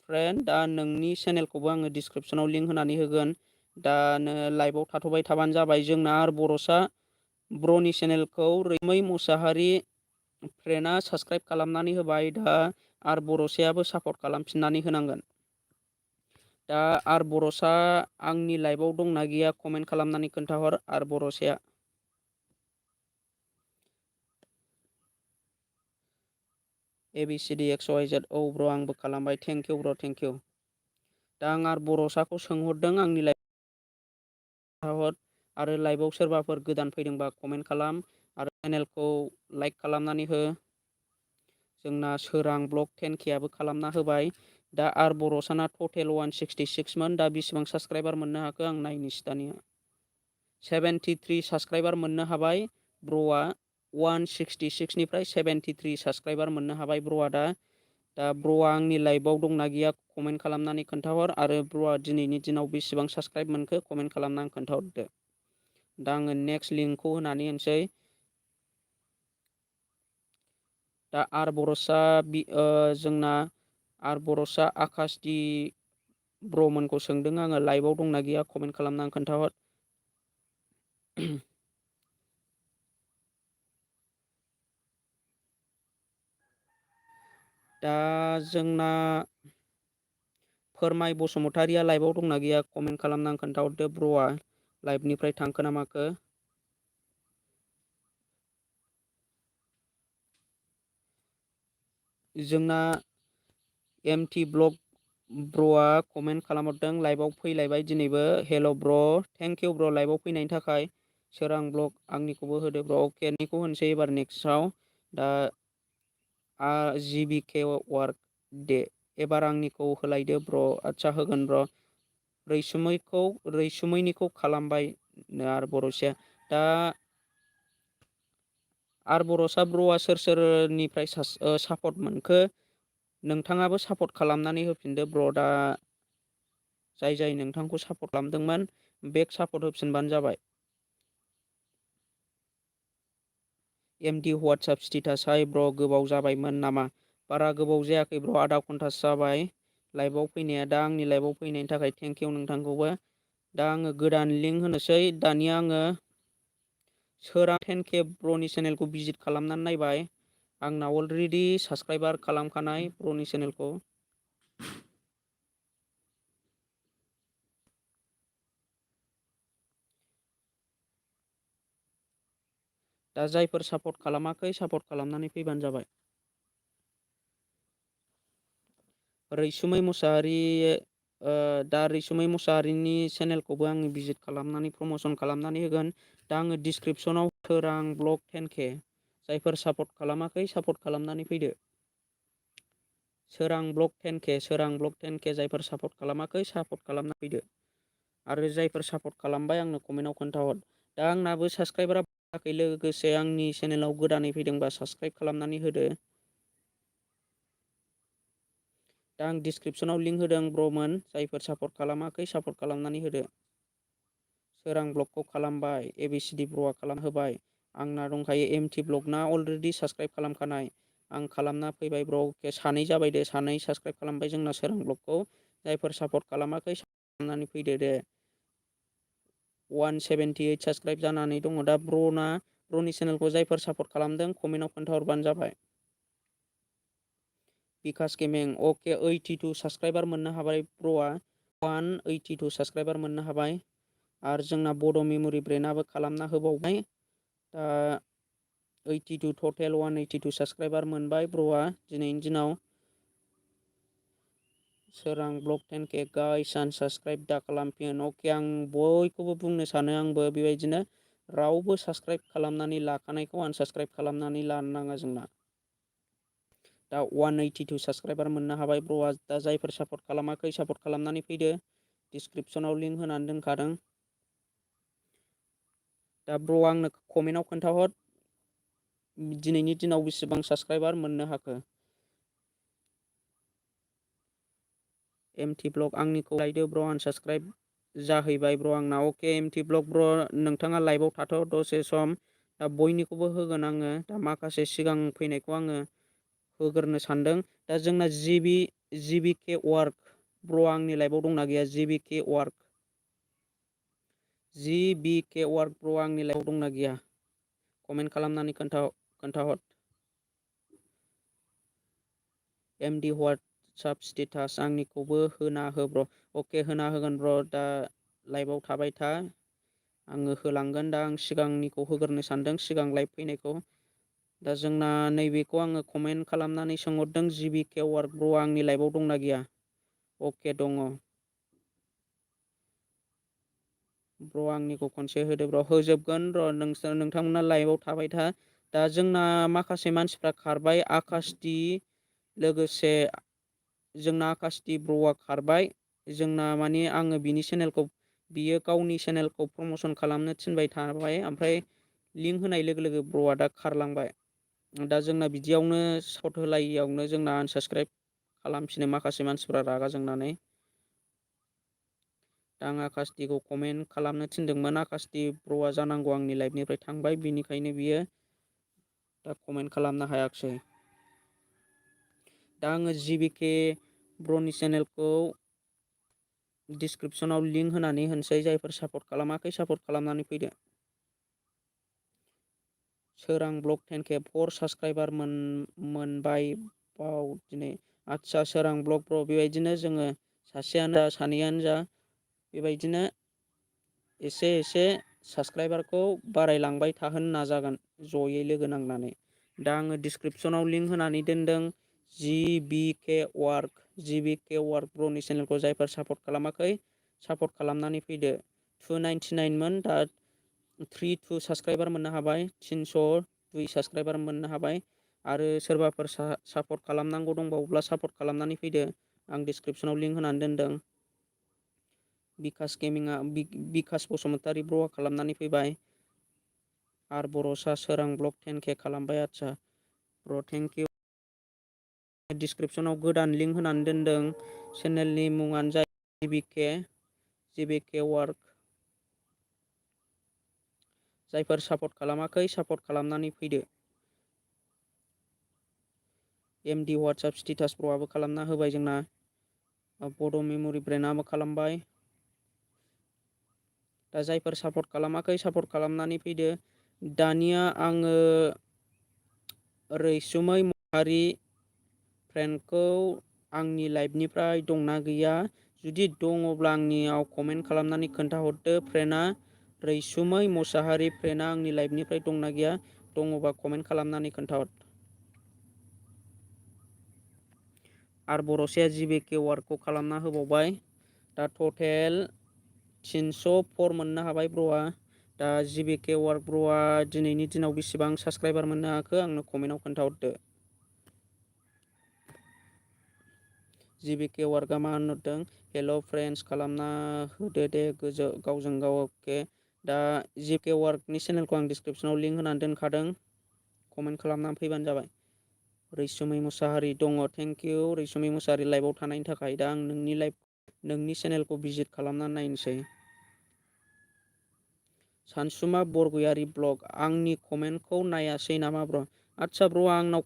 फ्रेन्ड, दा नोंनि चेनेलखौबो आङो डिसक्रिपसनाव लिंक होनानै होगोन। दा नोङो लाइभआव थाथ'बाय थाबानो जाबाय। जोंना आर बर'सा ब्र'नि चेनेलखौ रैसुमै मुसाहारि फ्रेन्डआ साबस्क्राइब खालामनानै होबाय। दा आर बर'सायाबो सापर्ट खालामफिननानै होनांगोन। दा आर बर'सा आंनि लाइभआव दंना गैया कमेन्ट खालामनानै खोन्थाहर आर बर'साया। ABCD XYZ औ ब्र आंबो खालामबाय। थेंक इउ ब्र थेंक इउ। दा आं आर बर'साखौ सोंहरदों आंनि लाइभ खोन्थाहर आरो लाइभआव सोरबाफोर गोदान फैदोंबा कमेन्ट खालाम आरो चेनेलखौ लाइक खालामनानै हो। जोंना सोरां ब्लग 10K आबो खालामना होबाय। दा आर बर'साना टटेल 166मोन। दा बेसिबां साबस्क्राइबार मोननो हाखो आं नायनोसै दानिया। 73 साबस्क्राइबार मोननो हाबाय ब्र'आ। 166निफ्राय 73 साबस्क्राइबार मोननो हाबाय ब्र'आ दा। दा ब्र'आ आंनि लाइभआव दंना गैया कमेन्ट खालामनानै खोन्थाहर आरो ब्र'आ दिनैनि दिनाव बेसेबां साबस्क्राइब मोनखो कमेन्ट खालामनानै खोन्थाहरदो। दा आङो नेक्स्ट लिंकखौ होनानै होनोसै। दा आर बर'सा जोंना आर बर'सा आकास दि ब्र'मोनखौ सोंदों आङो लाइभआव दंना गैया कमेन्ट खालामनानै खोन्थाहर। दा जोंना फोरमाय बसुमतारिया लाइभआव दंना गैया कमेन्ट खालामनानै खोन्थाहरदो ब्र'आ लाइभनिफ्राय थांखो ना माखो। जोंना MT ब्लग ब्र'आ कमेन्ट खालामहरदों लाइभआव फैलायबाय दिनैबो। हेल' ब्र' थेंक इउ ब्र' लाइभआव फैनायनि थाखाय। सोरां ब्लग आंनिखौबो होदो ब्र'। अके निखौ होनोसै एबार नेक्स्टआव। दा GBK वार्क दे एबार आंनिखौ होलायदो ब्र'। आदसा होगोन ब्र'। रैसुमैनिखौ खालामबाय आर बर'साया। दा आर बर'सा ब्र'आ सोर सोरनिफ्राय सापर्ट मोनखो नोंथाङाबो सापर्ट खालामनानै होफिनदो ब्र'। दा जाय जाय नोंथांखौ सापर्ट खालामदोंमोन बेक सापर्ट होफिनबानो जाबाय। MD वाट्सएप स्टेटास हाय ब्र' गोबाव जाबायमोन नामा? बारा गोबाव जायाखै ब्र' आधा घन्टासो जाबाय लाइभआव फैनाया। दा आंनि लाइभआव फैनायनि थाखाय थेंक इउ नोंथांखौबो। दा आङो गोदान लिंक होनोसै। दानिया आङो सोरां 10K ब्र'नि चेनेलखौ भिजिट खालामनानै नायबाय। आंना अलरेडि साबस्क्राइबार खालामखानाय ब्र'नि चेनेलखौ। दा जायफोर सापर्ट खालामाखै सापर्ट खालामनानै फैबानो जाबाय। रैसुमै मुसाहारि दा रैसुमै मुसाहारिनि चेनेलखौबो आङो भिजिट खालामनानै प्रमसन खालामनानै होगोन। दा आङो डिसक्रिपसनाव सोरां ब्लग 10K जायफोर सापर्ट खालामाखै सापर्ट खालामनानै फैदो। सोरां ब्लग 10K जायफोर सापर्ट खालामाखै सापर्ट खालामना फैदो। आरो जायफोर सापर्ट खालामबाय आंनो कमेन्टआव खोन्थाहर। दा आंनाबो साबस्क्राइबारा बाराखै लोगोसे आंनि चेनेलाव गोदानै फैदोंबा साबस्क्राइब खालामनानै होदो। दा आं डिसक्रिपसनाव लिंक होदों ब्र'मोन जायफोर सापर्ट खालामाखै सापर्ट खालामनानै होदो। सोरां ब्लगखौ खालामबाय ABCD ब्र'आ खालामहोबाय। आंना दंखायो MT ब्लगना अलरेडि साबस्क्राइब खालामखानाय। आं खालामना फैबाय ब्र'। अके सानै जाबाय दे सानै साबस्क्राइब खालामबाय जोंना सोरां ब्लगखौ। जायफोर सापर्ट खालामाखै खालामनानै फैदो दे। 178 साबस्क्राइब जानानै दङ दा ब्र'नि चेनेलखौ जायफोर सापर्ट खालामदों कमेन्टआव खोन्थाहरबानो जाबाय। बिकास गेमिं अके 82 साबस्क्राइबार मोननो हाबाय ब्र'आ। 182 साबस्क्राइबार मोननो हाबाय। आरो जोंना बड' मेम'रि ब्रेन्डआबो खालामना होबावबाय। दा 82 टटेल 182 साबस्क्राइबार मोनबाय ब्र'आ दिनैनि दिनाव। सोरां ब्लग 10K गाइस आनसाबस्क्राइब दा खालामफिन। अके आं बयखौबो बुंनो सानो आंबो बेबायदिनो रावबो साबस्क्राइब खालामनानै लाखानायखौ आनसाबस्क्राइब खालामनानै लानो नाङा जोंना। दा 182 साबस्क्राइबार मोननो हाबाय ब्र'आ। दा जायफोर सापर्ट खालामाखै सापर्ट खालामनानै फैदो। डिसक्रिपसनाव लिंक होनानै दोनखादों। दा ब्र आंनो कमेन्टआव खोन्थाहर दिनैनि दिनाव बेसेबां साबस्क्राइबार मोननो हाखो। एमटि ब्लग आंनिखौ लायदो ब्र आनसाबस्क्राइब जाहैबाय ब्र आंना। अके एमटि ब्लग ब्र नोंथाङा लाइभआव थाथ' दसे सम। दा बयनिखौबो होगोन आङो। दा माखासे सिगां फैनायखौ आङो होग्रोनो सानदों। दा जोंना जिबि के वार्क ब्र आंनि लाइफआव दंना गैया जिबि के वार्क ब्र आंनि लाइफआव दंना गैया कमेन्ट खालामनानै खोन्थाहर। एमडि वाट्सआप स्टेटास आंनिखौबो होना हो ब्र। अके होना होगोन ब्र दा लाइभआव थाबाय था। आङो होलांगोन। दा आं सिगांनिखौ होग्रोनो सानदों सिगां लाइभ फैनायखौ। दा जोंना नैबेखौ आङो कमेन्ट खालामनानै सोंहरदों जिबि के वार्क ब्र आंनि लाइफआव दंना गैया। अके दङ ब्र आंनिखौ खनसे होदो ब्र। होजोबगोन र नोंथांमोना लाइभआव थाबाय था। दा जोंना माखासे मानसिफ्रा खारबाय आकासदि लोगोसे जोंना आकासदि ब्र'आ खारबाय। जोंना माने आङो बिनि चेनेलखौ बियो गावनि चेनेलखौ प्रमसन खालामनो थिनबाय थाबाय ओमफ्राय लिंक होनाय लोगो लोगो ब्र'आ दा खारलांबाय। दा जोंना बिदियावनो सट होलायियावनो जोंना आनसाबस्क्राइब खालामफिनो माखासे मानसिफ्रा रागा जोंनानै। दा आं आकासदिखौ कमेन्ट खालामनो थिनदोंमोन। आकासदि ब्र'आ जानांगौ आंनि लाइफनिफ्राय थांबाय बिनिखायनो बियो दा कमेन्ट खालामनो हायाखिसै। दा आङो जिबिके ब्र'नि चेनेलखौ डिसक्रिपसनाव लिंक होनानै होनोसै। जायफोर सापर्ट खालामाखै सापर्ट खालामनानै फैदो। सोरां ब्लग 10K 4 साबस्क्राइबार मोनबाय बाव दिनै। आदसा सोरां ब्लग ब्र बेबायदिनो जोङो सासेयानो जा सानैयानो जा बेबायदिनो एसे एसे साबस्क्राइबारखौ बारायलांबाय थाहोनो नाजागोन जयै लोगो नांनानै। दा आङो डिसक्रिपसनाव लिंक होनानै दोनदों जिबिके वार्क ब्र'नि चेनेलखौ जायफोर सापर्ट खालामाखै सापर्ट खालामनानै फैदो। 299 मोन दा 32 साबस्क्राइबार मोननो हाबाय। 302 साबस्क्राइबार मोननो हाबाय। आरो सोरबाफोर सापर्ट खालामनांगौ दंबावोब्ला सापर्ट खालामनानै फैदो। आं डिसक्रिपसनाव लिंक होनानै दोनदों। बिकास बसुमतारी ब्र'आ खालामनानै फैबाय। आर बर'सा सोरां ब्लग 10K खालामबाय। आदसा ब्र थेंकिउ। डिसक्रिपसनाव गोदान लिंक होनानै दोनदों। चेनेलनि मुङानो जाबाय जिबिके वार्क। जायफोर सापर्ट खालामाखै सापर्ट खालामनानै फैदो। एमडि वाट्सआप स्टेटास ब्र'आबो खालामना होबाय जोंना। बड' मेम'रि ब्रेन्डआबो खालामबाय। दा जायफोर सापर्ट खालामाखै सापर्ट खालामनानै फैदो। दानिया आङो रैसुमै महरारि फ्रेन्डखौ आंनि लाइफनिफ्राय दंना गैया जुदि दङब्ला आंनियाव कमेन्ट खालामनानै खोन्थाहरदो। फ्रेन्डआ रैसुमै मुसाहारि फ्रेन्डआ आंनि लाइफनिफ्राय दंना गैया दङबा कमेन्ट खालामनानै खोन्थाहर। आर बर'साया जिबिके वार्कखौ खालामना होबावबाय। दा टटेल 304 मोननो हाबाय ब्र'आ। दा जिबिके वार्क ब्र'आ दिनैनि दिनाव बेसेबां साबस्क्राइबार मोननो हाखो आंनो कमेन्टआव खोन्थाहरदो। जिबिके वार्कआ मा होनहरदों हेल' फ्रेन्ड्स खालामना होदो दे गावजों गाव। अके दा जिबिके वार्कनि चेनेलखौ आं डिसक्रिपसनाव लिंक होनानै दोनखादों। कमेन्ट खालामनानै फैबानो जाबाय। रैसुमै मुसाहारि दङ थेंकिउ रैसुमै मुसाहारि लाइभआव थानायनि थाखाय। दा आं नोंनि चेनेलखौ भिजिट खालामनानै नायनोसै। सानसुमा बरगयारि ब्लग आंनि कमेन्टखौ नायासै नामा ब्र'? आदसा ब्र आंनाव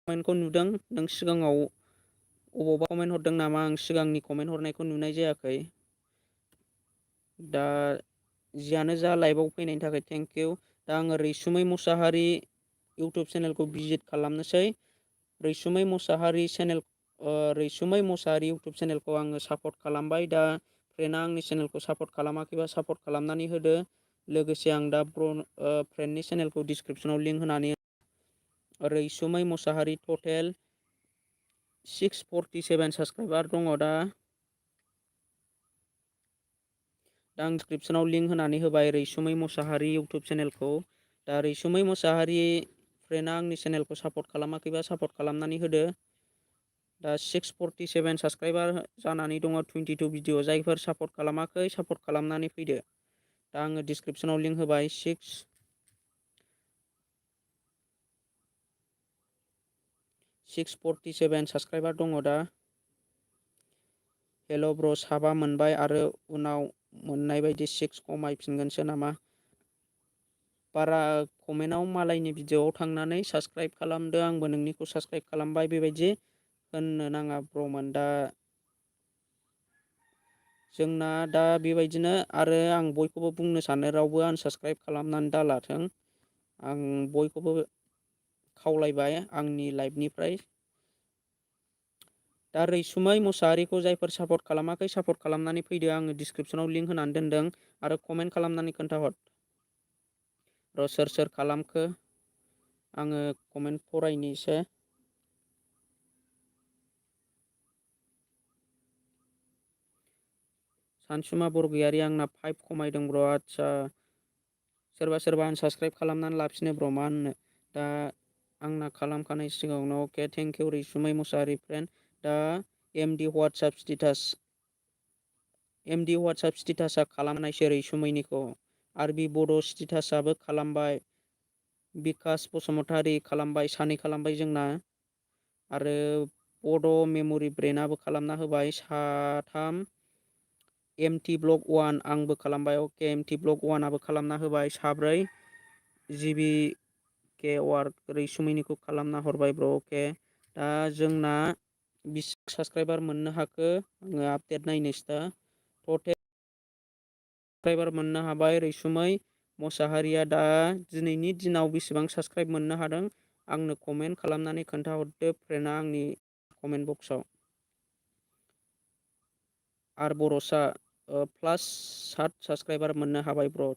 कमेन्टखौ नुदों नों सिगाङाव अबावबा कमेन्ट हरदों नामा? आं सिगांनि कमेन्ट हरनायखौ नुनाय जायाखै। दा जियानो जा लाइभआव फैनायनि थाखाय थेंकिउ। दा आङो रैसुमै मुसाहारि इउटुब चेनेलखौ भिजिट खालामनोसै। रैसुमै मुसाहारि इउटुब चेनेलखौ आङो सापर्ट खालामबाय। दा फ्रेन्डआ आंनि चेनेलखौ सापर्ट खालामाखैबा सापर्ट खालामनानै होदो। लोगोसे आं दा फ्रेन्डनि चेनेलखौ डिसक्रिपसनाव लिंक होनानै रैसुमै मुसाहारि टटेल 647 साबस्क्राइबार दङ दा। दा आं डिसक्रिपसनाव लिंक होनानै होबाय रैसुमै मुसाहारि इउटुब चेनेलखौ। दा रैसुमै मुसाहारि फ्रेन्डआ आंनि चेनेलखौ सापर्ट खालामाखैबा सापर्ट खालामनानै होदो। दा 647 साबस्क्राइबार जानानै दङ 22 भिडिअ। जायफोर सापर्ट खालामाखै सापर्ट खालामनानै फैदो। दा आङो डिसक्रिपसनाव लिंक होबाय 647 साबस्क्राइबार दङ दा। हेल' ब्र' साबा मोनबाय आरो उनाव मोननाय बायदि 6 खमायफिनगोनसो नामा? बारा कमेन्टआव मालायनि भिडिअ'आव थांनानै साबस्क्राइब खालामदो आंबो नोंनिखौ साबस्क्राइब खालामबाय बेबायदि होननो नाङा ब्र'मोन। दा जोंना दा बेबायदिनो आरो आं बयखौबो बुंनो सानो रावबो आनसाबस्क्राइब खालामनानै दालाथों। आं बयखौबो खावलायबाय आंनि लाइफनिफ्राय। दा रैसुमै मुसाहारिखौ जायफोर सापर्ट खालामाखै सापर्ट खालामनानै फैदो, आङो डिसक्रिपसनाव लिंक होनानै दोनदों आरो कमेन्ट खालामनानै खोन्थाहर। र' सोर सोर खालामखो आङो कमेन्ट फरायनि एसे। सानसुमा बरगयारि आंना 5 खमायदों ब्र'। आदसा सोरबा सोरबा आनसाबस्क्राइब खालामनानै लाफिनो ब्र', मा होननो। दा आंना खालामखानाय सिगाङावनो अके thank you Raisumai Mushahary friend. दा एमडि वाट्सएप स्टेटासआ खालामनायसो रैसुमैनिखौ। आरबि बड' स्टेटासआबो खालामबाय। बिकास बसुमतारी खालामबाय, सानै खालामबाय जोंना। आरो बड' मेम'रि ब्रेन्डआबो खालामना होबाय साथाम। एमटि ब्लक 1 आंबो खालामबाय। अके एमटि ब्लक 1आबो खालामना होबाय साब्रै। जिबि के वार्क रैसुमैनिखौ खालामना हरबाय ब्र'। अके दा जोंना बिसि साबस्क्राइबार मोननो हाखो आङो आपडेट नायनोसै दा। टटेल साबस्क्राइबार मोननो हाबाय रैसुमै मुसाहारिया दा दिनैनि दिनाव बेसेबां साबस्क्राइब मोननो हादों आंनो कमेन्ट खालामनानै खोन्थाहरदो फ्रेन्डआ आंनि कमेन्ट बक्सआव। आर बर'सा प्लास 7 साबस्क्राइबार मोननो हाबाय ब्र'।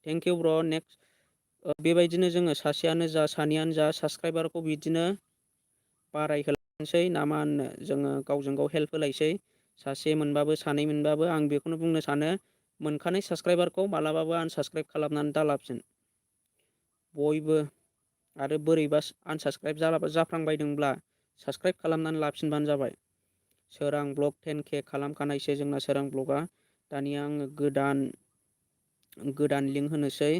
थेंक इउ ब्र'। नेक्स्ट बेबायदिनो जोङो सासेयानो जा सानैयानो जा साबस्क्राइबारखौ बिदिनो बारायहोलांसै ना मा होननो। जोङो गावजों गाव हेल्प होलायसै। सासे मोनबाबो सानै मोनबाबो आं बेखौनो बुंनो सानो मोनखानाय साबस्क्राइबारखौ मालाबाबो आनसाबस्क्राइब खालामनानै दालाफिन बयबो। आरो बोरैबा आनसाबस्क्राइब जाफ्लांबायदोंब्ला साबस्क्राइब खालामनानै लाफिनबानो जाबाय। सोरां ब्लग 10K खालामखानायसो जोंना सोरां ब्लगआ। दानिया आङो गोदान लिंक होनोसै।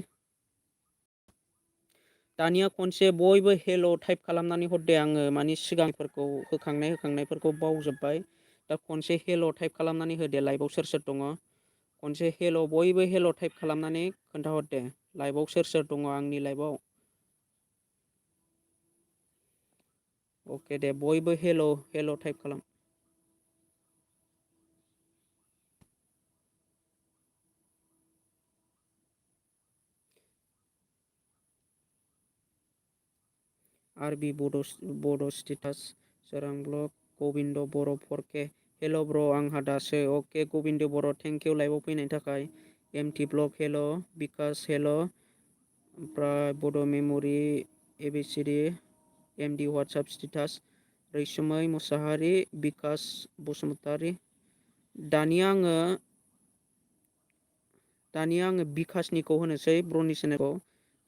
दानिया खनसे बयबो हेल' टाइप खालामनानै हरदे। आङो मानि सिगांफोरखौ होखांनायफोरखौ बावजोब्बाय। दा खनसे हेल' टाइप खालामनानै होदो लाइभआव सोर सोर दङ। खनसे हेल' बयबो हेल' टाइप खालामनानै खोन्थाहरदे लाइभआव सोर सोर दङ आंनि लाइभआव। अके दे बयबो हेल' टाइप खालाम। आरबि बड' स्टेटास सोरां ब्लग गबिन्द बर' 4K हेल' ब्र' आंहा दासो। अके गबिन्द बर' थेंक इउ लाइभआव फैनायनि थाखाय। एमटि ब्लग हेल', बिकास हेल', ओमफ्राय बड' मेम'रि एबिसिडि, एमडि वाट्सएप स्टेटास, रैसुमै मुसाहारि, बिकास बसुमतारी। दानिया आङो बिकासनिखौ होनोसै ब्र'नि चेनेलखौ।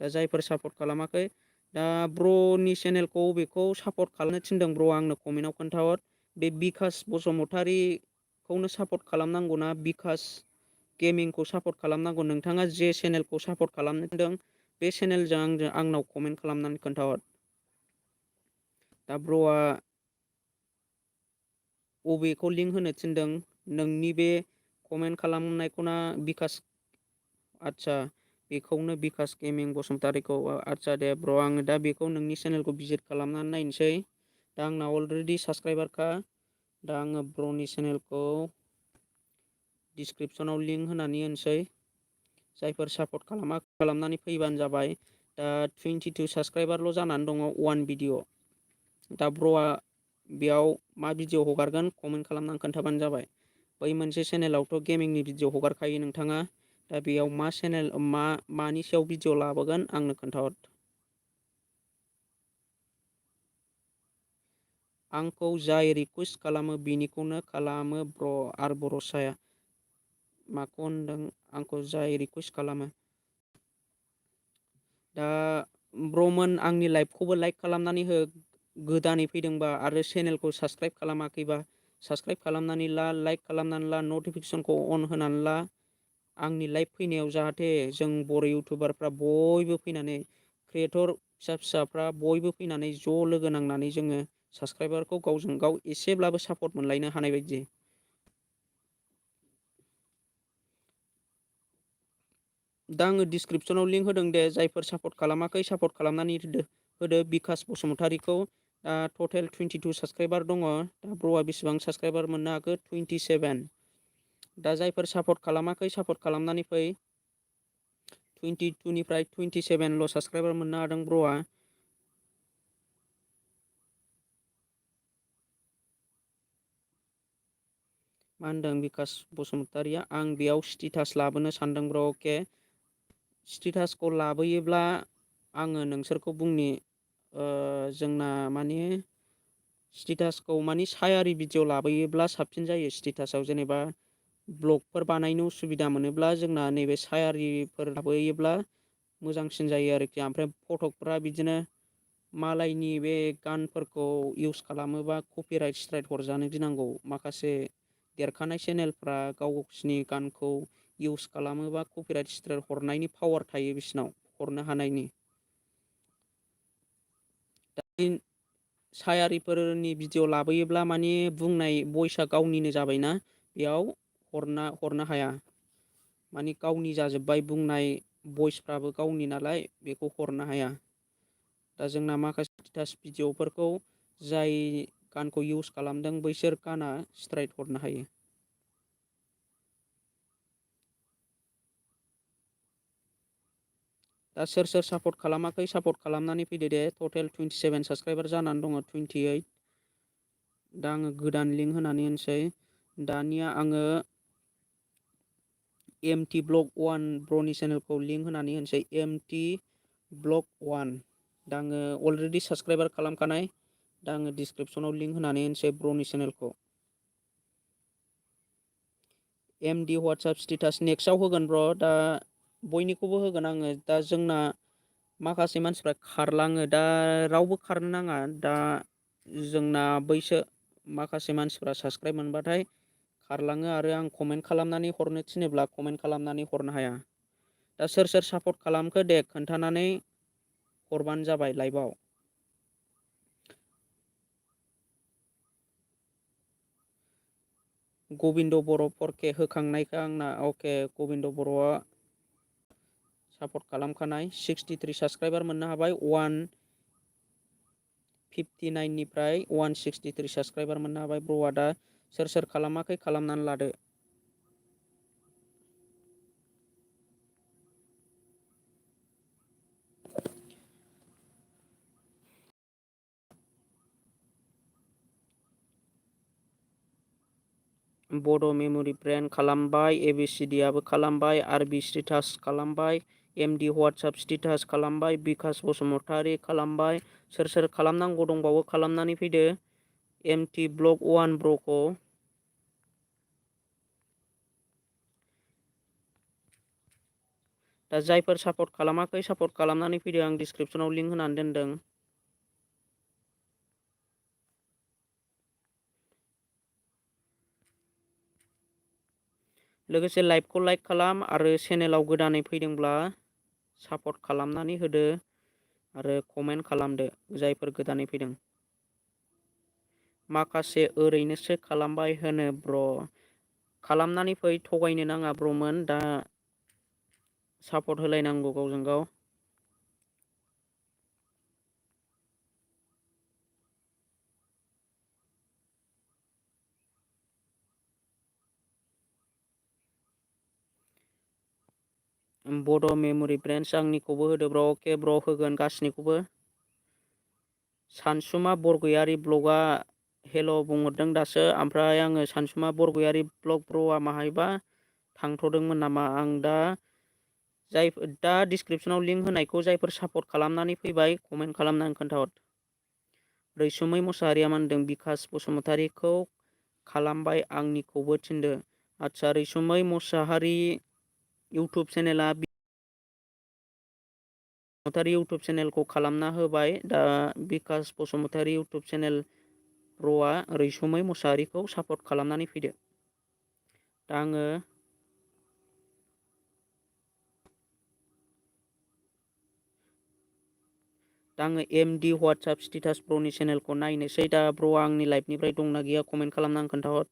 दा जायफोर सापर्ट खालामाखै दा ब्र'नि चेनेलखौ बेखौ सापर्ट खालामनो थिनदों ब्र' आंनो कमेन्टआव खोन्थाहर। बे बिकास बसुमतारीखौनो सापर्ट खालामनांगौना बिकास गेमिंखौ सापर्ट खालामनांगौ। नोंथाङा जे चेनेलखौ सापर्ट खालामनो थिनदों बे चेनेलजों आंनाव कमेन्ट खालामनानै खोन्थाहर। दा ब्र'आ अबेखौ लिंक होनो थिनदों नोंनि बे कमेन्ट खालामनायखौना बिकास आदसा बेखौनो बिकास गेमिं बसुमतारीखौ। आदसा दे ब्र' आङो दा बेखौ नोंनि चेनेलखौ भिजिट खालामनानै नायनोसै। दा आंना अलरेडि साबस्क्राइबारखा। दा आङो ब्र'नि चेनेलखौ डिसक्रिपसनाव लिंक होनानै होनोसै। जायफोर सापर्ट खालामनानै फैबानो जाबाय। दा 22 साबस्क्राइबारल' जानानै दङ 1 भिडिअ'। दा ब्र'आ बेयाव मा भिडिअ' हगारगोन कमेन्ट खालामनानै खोन्थाबानो जाबाय। बै मोनसे चेनेलावथ' गेमिंनि भिडिअ' हगारखायो नोंथाङा। दा बेयाव मा चेनेल मानि सायाव भिडिअ' लाबोगोन आंनो खोन्थाहर। आंखौ जाय रिकुवेस्ट खालामो बिनिखौनो खालामो ब्र'। आर बर'साया माखौ होनदों आंखौ जाय रिकुवेस्ट खालामो। दा ब्र'मोन आंनि लाइभखौबो लाइक खालामनानै हो। गोदानै फैदोंबा आरो चेनेलखौ साबस्क्राइब खालामाखैबा साबस्क्राइब खालामनानै ला, लाइक खालामनानै ला, नटिफिकेसनखौ अन होनानै ला। आंनि लाइभ फैनायाव जाहाथे जों बर' इउटुबारफ्रा बयबो फैनानै क्रिएटर फिसा फिसाफ्रा बयबो फैनानै ज' लोगो नांनानै जोङो साबस्क्राइबारखौ गावजों गाव एसेब्लाबो सापर्ट मोनलायनो हानाय बायदि। दा आङो डिसक्रिपसनाव लिंक होदों दे, जायफोर सापर्ट खालामाखै सापर्ट खालामनानै होदो बिकास बसुमतारिखौ। दा टटेल 22 साबस्क्राइबार दङ। दा ब्र'आ बेसेबां साबस्क्राइबार मोननो हाखो? 27। दा जायफोर सापर्ट खालामाखै सापर्ट खालामनानै फै। 22 निफ्राय 27ल' साबस्क्राइबार मोननो हादों ब्र'आ। मा होनदों बिकास बसुमतारिया? आं बेयाव स्टेटास लाबोनो सानदों ब्र'। अके, स्टेटासखौ लाबोयोब्ला आङो नोंसोरखौ बुंनि जोंना माने स्टेटासखौ माने सायारि भिडिअ लाबोयोब्ला साबसिन जायो। स्टेटासाव जेनेबा ब्लगफोर बानायनो उसुबिदा मोनोब्ला जोंना नैबे सायारिफोर लाबोयोब्ला मोजांसिन जायो आरोखि। ओमफ्राय फटकफ्रा बिदिनो मालायनि बे गानफोरखौ इउस खालामोबा कपिराइट स्ट्राइक हरजानो गिनांगौ। माखासे देरखानाय चेनेलफ्रा गाव गावसिनि गानखौ इउस खालामोबा कपिराइट स्ट्राइक हरनायनि पावार थायो बिसिनाव, हरनो हानायनि। दा सायारिफोरनि भिडिअ लाबोयोब्ला माने बुंनाय भइसआ गावनिनो जाबायना, बेयाव हरनो हाया। माने गावनि जाजोब्बाय, बुंनाय भइसफ्राबो गावनि नालाय बेखौ हरनो हाया। दा जोंना माखासे स्टेटास भिडिअफोरखौ जाय गानखौ इउस खालामदों बैसोर गाना स्ट्राइक हरनो हायो। दा सोर सोर सापर्ट खालामाखै सापर्ट खालामनानै फैदो दे। टटेल 27 साबस्क्राइबार जानानै दङ, 28। दा आङो गोदान लिंक होनानै होनोसै। दानिया आङो MT ब्लग 1 ब्र'नि चेनेलखौ लिंक होनानै होनोसै। MT blog 1। दा आङो अलरेडि साबस्क्राइबार खालामखानाय। दा आङो डिसक्रिपसनाव लिंक होनानै होनोसै ब्र'नि चेनेलखौ। MD वाट्सएप स्टेटास नेक्स्टआव होगोन ब्र'। दा बयनिखौबो होगोन आङो। दा जोंना माखासे मानसिफ्रा खारलाङो, दा रावबो खारनो नाङा। दा जोंना बैसो माखासे मानसिफ्रा साबस्क्राइब मोनबाथाय खारलाङो आरो आं कमेन्ट खालामनानै हरनो थिनोब्ला कमेन्ट खालामनानै हरनो हाया। दा सोर सोर सापर्ट खालामखो दे खोन्थानानै हरबानो जाबाय लाइभआव। गबिन्द बर' 4K होखांनायखौ आंना। अके, गबिन्द बर'आ सापर्ट खालामखानाय। 63 साबस्क्राइबार मोननो हाबाय। 159 निफ्राय 163 साबस्क्राइबार मोननो हाबाय ब्र'आ। दा सोर सोर खालामाखै खालामनानै लादो। बड' मेम'रि ब्रेन्ड खालामबाय, ABCDआबो खालामबाय, RB स्टेटास खालामबाय, MD वाट्सएप स्टेटास खालामबाय, बिकास बसुमतारि खालामबाय। सोर सोर खालामनांगौ दंबावो खालामनानै फैदो। MT blog 1 ब्र'खौ। दा जायफोर सापर्ट खालामाखै सापर्ट खालामनानै फैदो। आं डिसक्रिपसनाव लिंक होनानै दोनदों। लोगोसे लाइभखौ लाइक खालाम आरो चेनेलाव गोदानै फैदोंब्ला सापर्ट खालामनानै होदो आरो कमेन्ट खालामदो जायफोर गोदानै फैदों। माखासे ओरैनोसो खालामबाय होनो ब्र'। खालामनानै फै, थगायनो नाङा ब्र'मोन। दा सापर्ट होलायनांगौ गावजों गाव। बड' मेम'रि ब्रेन्ड्स आंनिखौबो होदो ब्र'। अके ब्र', होगोन गासिनिखौबो। सानसुमा बरगयारि ब्लगआ हेल' बुंहरदों दासो। ओमफ्राय आङो सानसुमा बरगयारि ब्लग ब्र'आ माहायबा थांथ'दोंमोन नामा। आं दा डिसक्रिपसनाव लिंक होनायखौ जायफोर सापर्ट खालामनानै फैबाय कमेन्ट खालामनानै खोन्थाहर। रैसुमै मुसाहारिया मा होनदों? बिकास बसुमतारिखौ खालामबाय, आंनिखौबो थिनदो। आदसा, रैसुमै मुसाहारि इउटुब चेनेला बसुमतारि इउटुब चेनेलखौ खालामना होबाय। दा बिकास बसुमतारि इउटुब चेनेल ब्र'आ रैसुमै मुसाहारिखौ सापर्ट खालामनानै फैदो। दा आङो दा आङो MD WhatsApp स्टेटास ब्र'नि चेनेलखौ नायनोसै। दा ब्र'आ आंनि लाइफनिफ्राय दंना गैया कमेन्ट खालामना आं खोन्थाहर।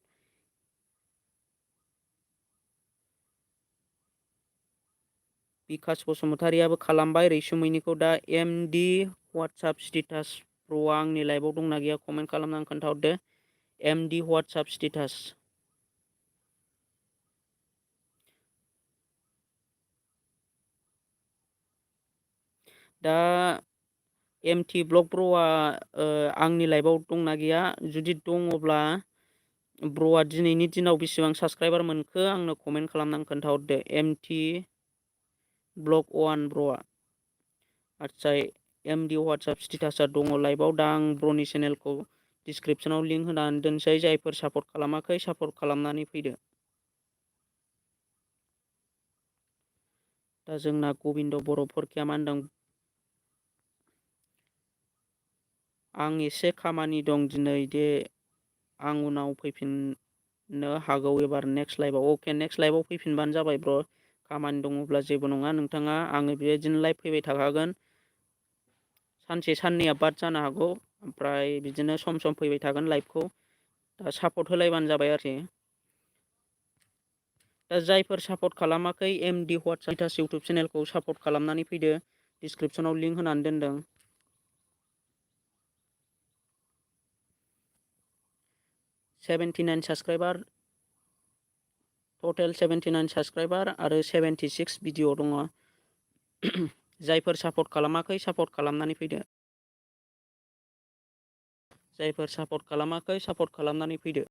बिकास बसुमतारियाबो खालामबाय रैसुमैनिखौ। दा MD WhatsApp स्टेटास ब्र'आ आंनि लाइफआव दंना गैया कमेन्ट खालामना आं खोन्थाहरदो। MD WhatsApp status. दा MT ब्लग ब्र'आ आंनि लाइफआव दंना गैया? जुदि दङब्ला ब्र'आ दिनैनि दिनाव बेसेबां साबस्क्राइबार मोनखो आंनो कमेन्ट खालामनानै खोन्थाहरदो। MT blog 1 ब्र'आ। आदसा MD WhatsApp स्टेटासआ दङ लाइफआव। दा आं ब्र'नि चेनेलखौ डिसक्रिपसनाव लिंक होनानै दोनसै। जायफोर सापर्ट खालामाखै सापर्ट खालामनानै फैदो। दा जोंना गबिन्द बर' फरखिया मा होनदों? आं एसे खामानि दं दिनै दे आं उनाव फैफिननो हागौ एबार नेक्स्ट लाइफआव। अके नेक्स्ट लाइफआव फैफिनबानो जाबाय ब्र'। खामानि दङब्ला जेबो नङा नोंथाङा। आङो बेबायदिनो लाइभ फैबाय थाखागोन। सानसे साननैया बाद जानो हागौ। ओमफ्राय बिदिनो सम सम फैबाय थागोन लाइभखौ। दा सापर्ट होलायबानो जाबाय आरोखि। दा जायफोर सापर्ट खालामाखै MD WhatsApp स्टेटास इउटुब चेनेलखौ सापर्ट खालामनानै फैदो। डिसक्रिपसनाव लिंक होनानै दोनदों। 79 साबस्क्राइबार। टटेल 79 साबस्क्राइबार आरो 76 भिडिअ दङ। जायफोर सापर्ट खालामाखै सापर्ट खालामनानै फैदो। जायफोर सापर्ट खालामाखै सापर्ट खालामनानै फैदो।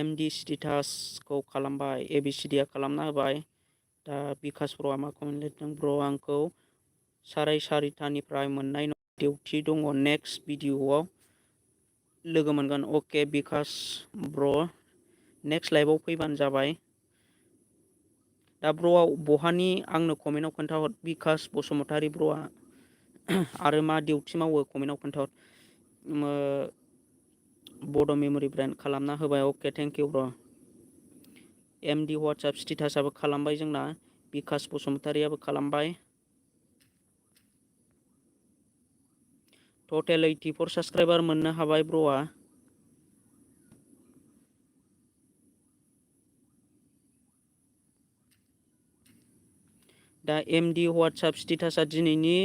MD स्टेटासखौ खालामबाय। ABCDआ खालामना होबाय। दा बिकास ब्र'आ मा कमेन्ट लिरदों? ब्र' आंखौ 4:30निफ्राय मोननाय डिउटि दङ। नेक्स्ट भिडिअआव लोगो मोनगोन। अके बिकास ब्र' नेक्स्ट लाइभआव फैबानो जाबाय। दा ब्र'आ बहानि आंनो कमेन्टआव खोन्थाहर। बिकास बसुमतारि ब्र'आ आरो मा डिउटि मावो कमेन्टआव खोन्थाहर। बड' मेम'रि ब्रेन्ड खालामना होबाय। अके थेंक इउ ब्र'। MD WhatsApp स्टेटासआबो खालामबाय जोंना। बिकास बसुमतारियाबो खालामबाय। टटेल 84 साबस्क्राइबार मोननो हाबाय ब्र'आ। दा MD WhatsApp स्टेटासआ दिनैनि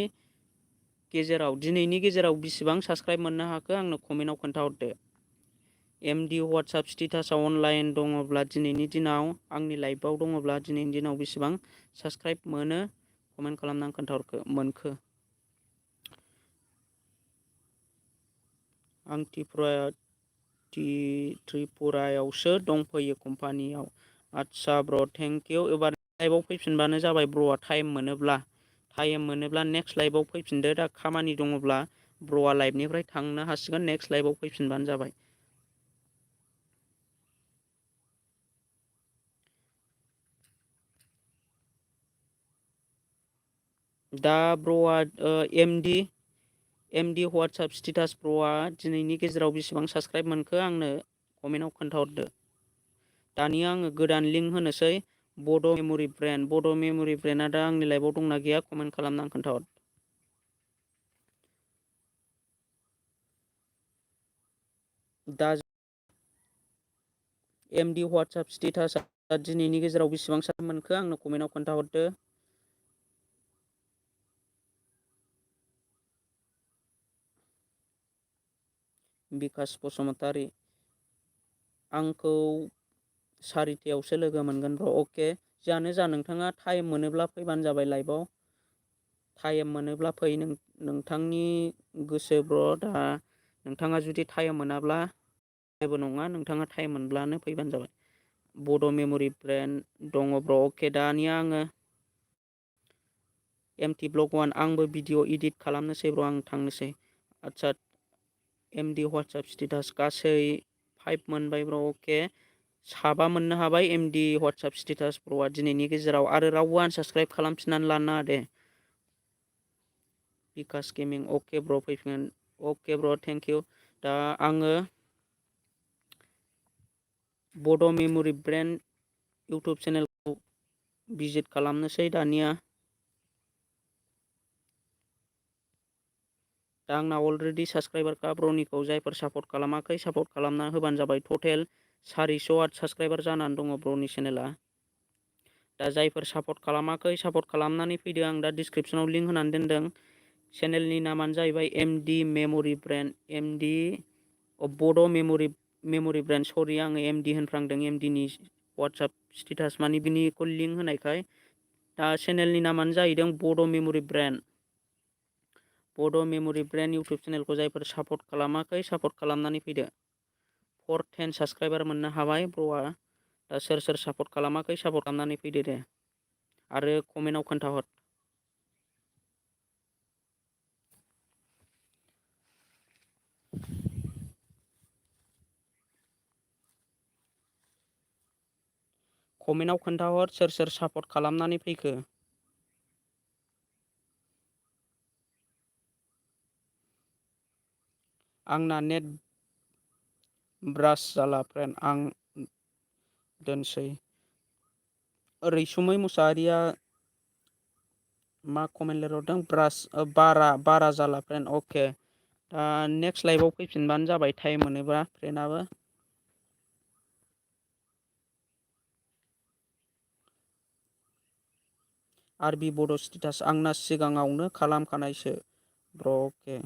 गेजेराव बेसेबां साबस्क्राइब मोननो हाखो आंनो कमेन्टआव खोन्थाहरदो। MD WhatsApp स्टेटासआव अनलाइन दङब्ला दिनैनि दिनाव आंनि लाइभआव दङब्ला दिनैनि दिनाव बेसेबां साबस्क्राइब मोनो कमेन्ट खालामनानै खोन्थाहरखो मोनखो। आं त्रिपुरायावसो दंफैयो कम्पानियाव। आदसा ब्र' थेंक इउ। एबार लाइभआव फैफिनबानो जाबाय ब्र'आ टाइम मोनोब्ला नेक्स्ट लाइभआव फैफिनदो। दा खामानि दङब्ला ब्र'आ लाइभनिफ्राय थांनो हासिगोन। नेक्स्ट लाइभआव फैफिनबानो जाबाय। दा ब्र'आ MD WhatsApp स्टेटास ब्र'आ दिनैनि गेजेराव बेसेबां साबस्क्राइब मोनखो आंनो कमेन्टआव खोन्थाहरदो। दानिया आङो गोदान लिंक होनोसै। बड' मेम'रि ब्रेन्डआ दा आंनि लाइभआव दंना गैया कमेन्ट खालामनानै खोन्थाहर। दा MD WhatsApp स्टेटासआ दिनैनि गेजेराव बेसेबां साबस्क्राइब मोनखो आंनो कमेन्टआव खोन्थाहरदो। बिकास बसुमतारि आंखौ 4:00 लोगो मोनगोन ब्र'। अके जियानो जा नोंथाङा टाइम मोनोब्ला फैबानो जाबाय लाइभआव। टाइम मोनोब्ला फै नोंथांनि गोसो ब्र'। दा नोंथाङा जुदि टाइम मोनाब्ला जेबो नङा। नोंथाङा टाइम मोनब्लानो फैबानो जाबाय। बड' मेम'रि ब्रेन्ड दङ ब्र'। अके दानिया आङो MT ब्लग 1 आंबो भिडिअ इडिट खालामनोसै ब्र'। आं थांनोसै। आदसा MD WhatsApp स्टेटास गासै 5 मोनबाय ब्र'। अके 7 मोननो हाबाय MD WhatsApp स्टेटास ब्र'आ दिनैनि गेजेराव। आरो रावबो आनसाबस्क्राइब खालामफिननानै लानो नाङा दे। बिकास गेमिं अके ब्र' फैफिनगोन। अके ब्र' थेंक इउ। दा आङो बड' मेम'रि ब्रेन्ड इउटुब चेनेलखौ भिजिट खालामनोसै दानिया। दा आंना अलरेडि साबसक्राइबारखा ब्रनिखौ जायफोर सापर्ट खालामाखै सापर्ट खालामना होबानो जाबाय। टटेल 408 साबसक्राइबार जानानै दङ ब्रनि चेनेला। दा जायफोर सापर्ट खालामाखै सापर्ट खालामनानै फैदो। आं दा डिसक्रिपसनाव लिंक होनानै दोनदों। चेनेलनि नामानो जाहैबाय एमडि मेम'रि ब्रेन्ड एमडि बड' मेम'रि ब्रेन्ड। सरि आङो एमडि होनफ्रांदों। एमडिनि वाट्सएप स्टेटास मानि बिनिखौ लिंक होनायखाय। दा चेनेलनि नामानो जाहैदों बड' मेम'रि ब्रेन्ड। बड' मेम'रि ब्रेन्ड इउटुब चेनेलखौ जायफोर सापर्ट खालामाखै सापर्ट खालामनानै फैदो। 410 साबसक्राइबार मोननो हाबाय ब्र'आ। दा सोर सोर सापर्ट खालामाखै सापर्ट खालामनानै फैदो दे आरो कमेन्टआव खोन्थाहर। कमेन्टआव खोन्थाहर सोर सोर सापर्ट खालामनानै फैखो। आंना नेट ब्रास जाला फ्रेन्ड। आं दोनसै। रैसुमै मुसाहारिया मा कमेन्ट लिरहरदों? ब्रास बारा जाला फ्रेन्ड। अके दा नेक्स्ट लाइभआव फैफिनबानो जाबाय टाइम मोनोबा फ्रेन्डआबो। आरबि बड' स्टेटास आंना सिगाङावनो खालामखानायसो ब्र'। अके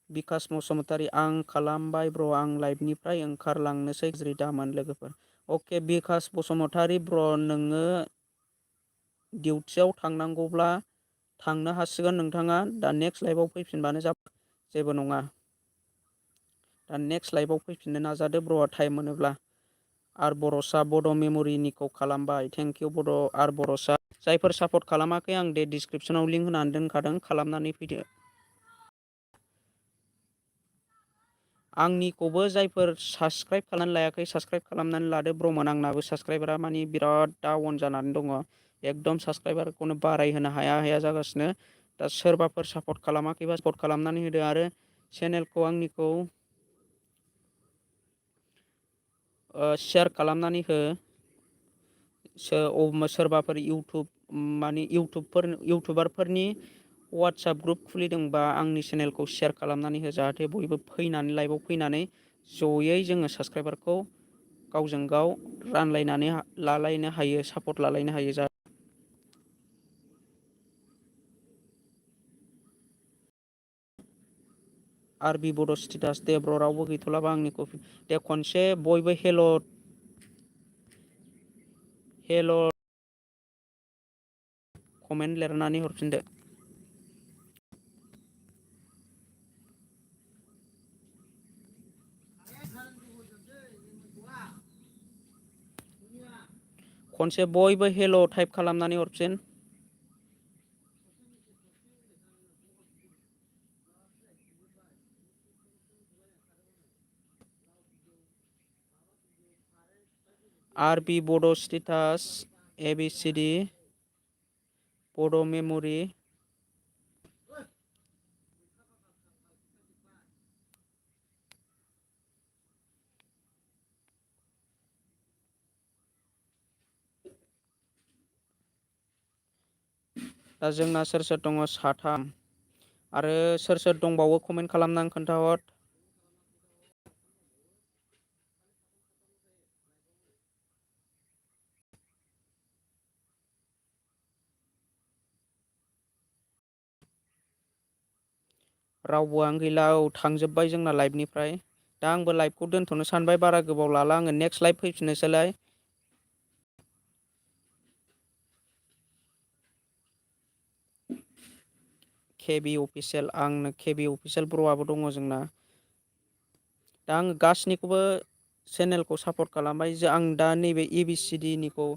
बिकास बसुमतारी आं खालामबाय ब्र'। आं लाइभनिफ्राय ओंखारलांनोसै गाज्रि दामोन लोगोफोर। अके बिकास बसुमतारी ब्र' नोङो डिउटियाव थांनांगौब्ला थांनो हासिगोन नोंथाङा। दा नेक्स्ट लाइभआव फैफिनबानो जाबाय जेबो नङा। दा नेक्स्ट लाइभआव फैफिननो नाजादो ब्र'आ टाइम मोनोब्ला। आर बर'सा बड' मेम'रिनिखौ खालामबाय। थेंक इउ बड' आर बर'सा। जायफोर सापर्ट खालामाखै आं दे डिसक्रिपसनाव लिंक होनानै दोनखादों खालामनानै फैदो। आंनिखौबो जायफोर साबसक्राइब खालामनानै लायाखै साबसक्राइब खालामनानै लादो ब्र'मोन। आंनाबो साबसक्राइबारा मानि बिराद डाउन जानानै दङ। एकदम साबसक्राइबारखौनो बारायहोनो हाया जागासिनो। दा सोरबाफोर सापर्ट खालामाखैबा सापर्ट खालामनानै होदो आरो चेनेलखौ आंनिखौ शेयार खालामनानै हो। सोरबाफोर इउटुबारफोरनि वाट्सएप ग्रुप खुलिदोंबा आंनि चेनेलखौ शेयार खालामनानै हो। जाहाथे बयबो फैनानै लाइभआव फैनानै जयै जोङो साबसक्राइबारखौ गावजों गाव रानलायनानै लालायनो हायो सापर्ट लालायनो हायो। आरबि बड' स्टेटास दे ब्र' रावबो गैथ'लाबा आंनिखौ दे खनसे बयबो हेल' कमेन्ट लिरनानै हरफिनदो। खनसे बयबो हेल' टाइप खालामनानै हरफिन। आरबि बड' स्टेटास एबिसिडि बड' मेम'रि दा जोंना सोर सोर दङ? साथाम। आरो सोर सोर दंबावो कमेन्ट खालामनानै खोन्थाहर। रावबोआनो गैला। औ थांजोब्बाय जोंना लाइभनिफ्राय। दा आंबो लाइभखौ दोनथ'नो सानबाय। बारा गोबाव लाला आङो नेक्स्ट लाइभ फैफिननोसैलाय। केबि अफिसियेल आंनो केबि अफिसियेल ब्र'आबो दङ जोंना। दा आङो गासैनिखौबो चेनेलखौ सापर्ट खालामबाय। आं दा नैबे एबिसिडि निखौ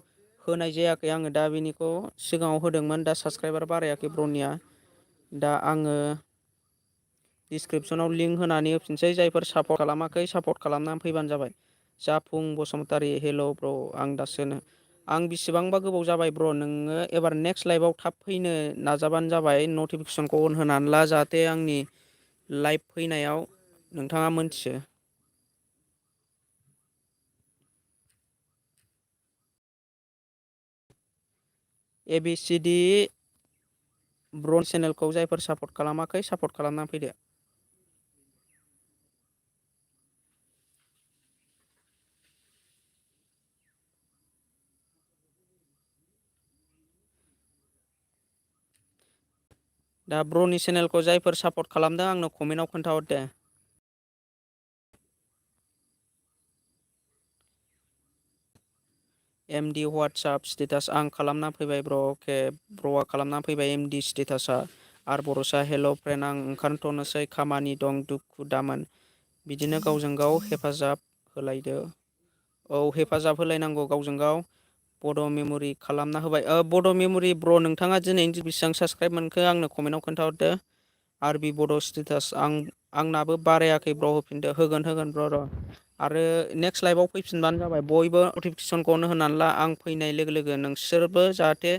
होनाय जायाखै। आङो दा बेनिखौ सिगाङाव होदोंमोन। दा साबसक्राइबार बारायाखै ब्र'निया। दा आङो डिसक्रिपसनाव लिंक होनानै होफिनसै। जायफोर सापर्ट खालामाखै सापर्ट खालामनानै फैबानो जाबाय। जाफुं बसुमतारी हेल' ब्र' आं दासोनो आं बिसिबांबा गोबाव जाबाय ब्र' नोङो एबार नेक्स्ट लाइभआव थाब फैनो नाजाबानो जाबाय। नटिफिकेसनखौ अन होनानै ला जाहाथे आंनि लाइभ फैनायाव नोंथाङा मोनथियो? ABCD ब्रन चेनेलखौ जायफोर सापर्ट खालामाखै सापर्ट खालामनानै फैदो। दा ब्रनि चेनेलखौ जायफोर सापर्ट खालामदों आंनो कमेन्टआव खोन्थाहर दे। MD वाट्सआप स्टेटास आं खालामना फैबाय ब्र'। अके ब्र'आ खालामना फैबाय MD स्टेटासा। आर बर'सा हेल' फ्रेन्ड आं ओंखारथ'नोसै खामानि दं दुखु दामोन। बिदिनो गावजों गाव हेफाजाब होलायदो। औ हेफाजाब होलायनांगौ गावजों गाव। बड' मेम'रि खालामना होबाय बड' मेम'रि ब्र' नोंथाङा दिनै बेसिबां साबसक्राइब मोनखो आंनो कमेन्टआव खोन्थाहरदो। आरबि बड' स्टेटास आंनाबो बारायाखै ब्र' होफिनदो होगोन ब्र' र'। आरो नेक्स्ट लाइभआव फैफिनबानो जाबाय बयबो नटिफिकेसनखौ अन होनानै ला आं फैनाय लोगो लोगो नोंसोरबो जाहाथे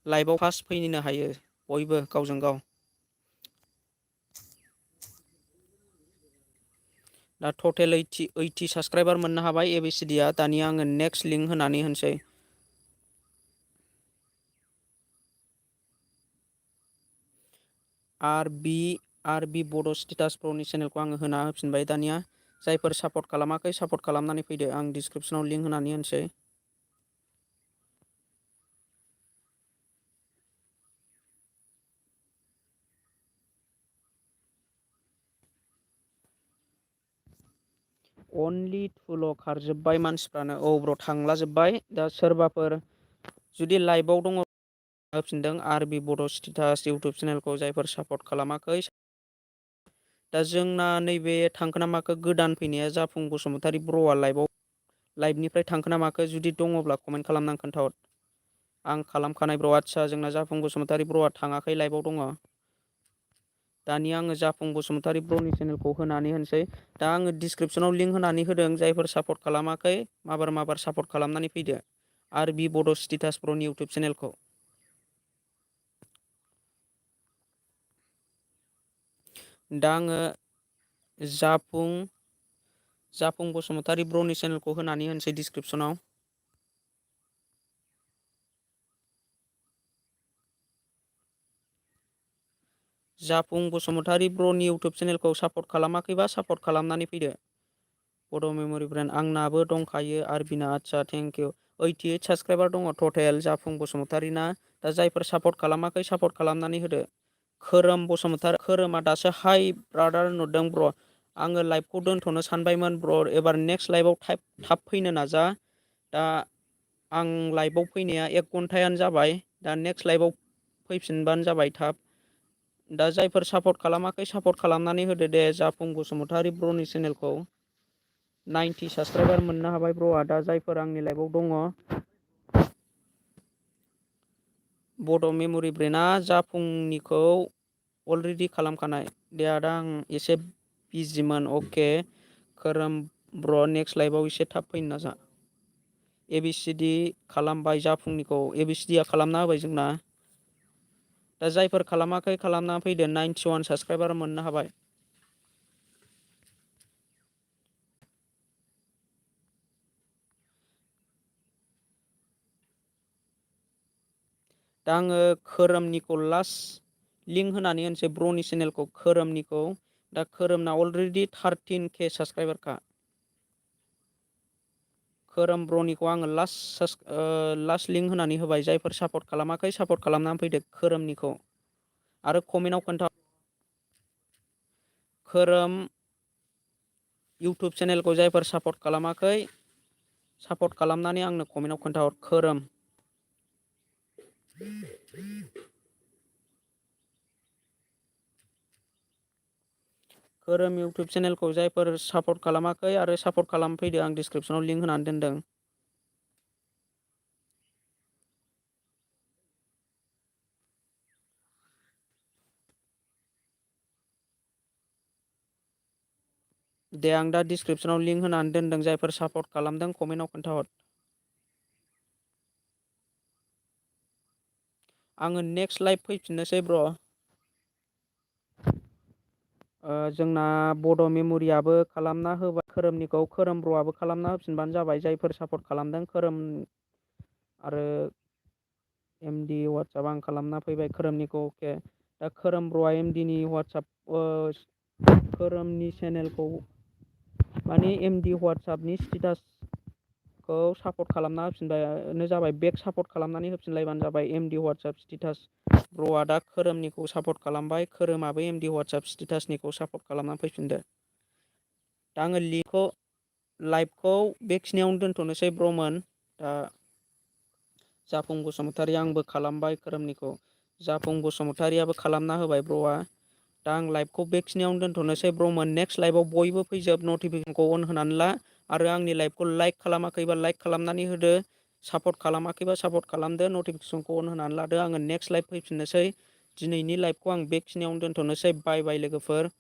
लाइभआव फार्स्ट फैनो हायो बयबो गावजों गाव। दा टटेल ओइटि साबसक्राइबार मोननो हाबाय ABCDया दानिया आङो नेक्स्ट लिंक होनानै होनोसै। आरबि बड' स्टेटास प्र'नि चेनेलखौ आङो होना होफिनबाय दानिया। जायफोर सापर्ट खालामाखै सापर्ट खालामनानै फैदो आं डिसक्रिपसनाव लिंक होनानै होनोसै। अनलि टुल' खारजोब्बाय मानसिफ्रानो औ ब्र' थांला जोब्बाय दा सोरबाफोर जुदि लाइभआव दङ होफिनदों आरबि बड' स्टेटास इउटुब चेनेलखौ जायफोर सापर्ट खालामाखै दा जोंना नैबे थांखोना माखो गोदान फैनाया जाफुं बसुमतारि ब्र'आ लाइभनिफ्राय थांखोना माखो जुदि दङब्ला कमेन्ट खालामनानै खोन्थाहर। आं खालामखानाय ब्र' आदसा जोंना जाफुं बसुमतारि ब्र'आ थाङाखै लाइभआव दङ। दानिया आङो जाफुं बसुमतारि ब्र'नि चेनेलखौ होनानै होनोसै। दा आङो डिसक्रिपसनाव लिंक होनानै होदों जायफोर सापर्ट खालामाखै माबार सापर्ट खालामनानै फैदो। आरबि बड' स्टेटास ब्र'नि इउटुब चेनेलखौ। दा आङो जाफुं बसुमतारि ब्र'नि चेनेलखौ होनानै होनोसै डिसक्रिपसनाव। जाफुं बसुमतारि ब्र'नि इउटुब चेनेलखौ सापर्ट खालामाखैबा सापर्ट खालामनानै फैदो। बड' मेम'रि ब्रेन्ड आंनाबो दंखायो आरबिना आदसा थेंकिउ। 88 साबसक्राइबार दङ टटेल जाफुं बसुमतारिना दा जायफोर सापर्ट खालामाखै सापर्ट खालामनानै होदो। खोरोम बसुमतारी खोरोमा दासो हाइ ब्रादार नुदों ब्र'। आङो लाइभखौ दोनथ'नो सानबायमोन ब्र' एबार नेक्स्ट लाइभआव थाब फैनो नाजा। दा आं लाइभआव फैनाया 1 घन्टायानो जाबाय दा नेक्स्ट लाइभआव फैफिनबानो जाबाय थाब। दा जायफोर सापर्ट खालामाखै सापर्ट खालामनानै होदो दे जाफुं बसुमतारि ब्र'नि चेनेलखौ। 90 साबसक्राइबार मोननो हाबाय ब्र'आ दा जायफोर आंनि लाइभआव दङ। बड' मेम'रि ब्रेन्डआ जाफुंनिखौ अलरेडि खालामखानाय दे आदा आं एसे बिजिमोन अके। खोरोम ब्र' नेक्स्ट लाइभआव एसे थाब फैनो नाजा। ABCD खालामबाय जाफुंनिखौ ABCDया खालामना होबाय जोंना। दा जायफोर खालामाखै खालामना फैदो 91 साबसक्राइबार मोननो हाबाय। दा आङो खोरोमनिखौ लास्ट लिंक होनानै होनसै ब्र'नि चेनेलखौ खोरोमनिखौ। दा खोरोमना अलरेडि 13K साबसक्राइबारखा। खोरोम ब्र'निखौ आङो लास्ट लिंक होनानै होबाय जायफोर सापर्ट खालामाखै सापर्ट खालामनानै फैदो खोरोमनिखौ। आरो कमेन्टआव खोन्था खोरोम इउटुब चेनेलखौ जायफोर सापर्ट खालामाखै सापर्ट खालामनानै आंनो कमेन्टआव खोन्थाहर खोरोम। खोरोम इउटुब चेनेलखौ जायफोर सापर्ट खालामाखै आरो सापर्ट खालामफैदो आं डिसक्रिपसनाव लिंक होनानै दोनदों। दे आं दा डिसक्रिपसनाव लिंक होनानै दोनदों जायफोर सापर्ट खालामदों कमेन्टआव खोन्थाहर। आङो नेक्स्ट लाइभ फैफिननोसै ब्र'। जोंना बड' मेम'रियाबो खालामना होबाय खोरोमनिखौ, खोरोम ब्र'आबो खालामना होफिनबानो जाबाय जायफोर सापर्ट खालामदों खोरोम आरो एमडि वाट्सआप आं खालामना फैबाय खोरोमनिखौ अके। दा खोरोम ब्र'आ एमडिनि वाट्सआप खोरोमनि चेनेलखौ माने एमडि वाट्सआपनि स्टेटासखौ सापर्ट खालामना होफिनबानो जाबाय, बेक सापर्ट खालामनानै होफिनलायबानो जाबाय। एमडि वाट्सआप स्टेटास ब्र'आ दा खोरोमनिखौ सापर्ट खालामबाय, खोरोमाबो एमडि वाट्सआप स्टेटासनिखौ सापर्ट खालामना फैफिनदो। दा आङो लाइभखौ बेखिनियावनो दोनथ'नोसै ब्र'मोन। दा जाफुं बसुमतारी आंबो खालामबाय खोरोमनिखौ, जाफुं बसुमतारियाबो खालामना होबाय ब्र'आ। दा आं लाइभखौ बेखिनियावनो दोनथ'नोसै ब्र'मोन। नेक्स्ट लाइभआव बयबो फैजोब, नटिफिकेसनखौ अन होनानै ला आरो आंनि लाइभखौ लाइक खालामाखैबा लाइक खालामनानै होदो, सापर्ट खालामाखैबा सापर्ट खालामदो, नटिफिकेसनखौ अन होनानै लादो। आङो नेक्स्ट लाइभ फैफिननोसै। दिनैनि लाइभखौ आं बेखिनियावनो दोनथ'नोसै। बाय बाय लोगोफोर।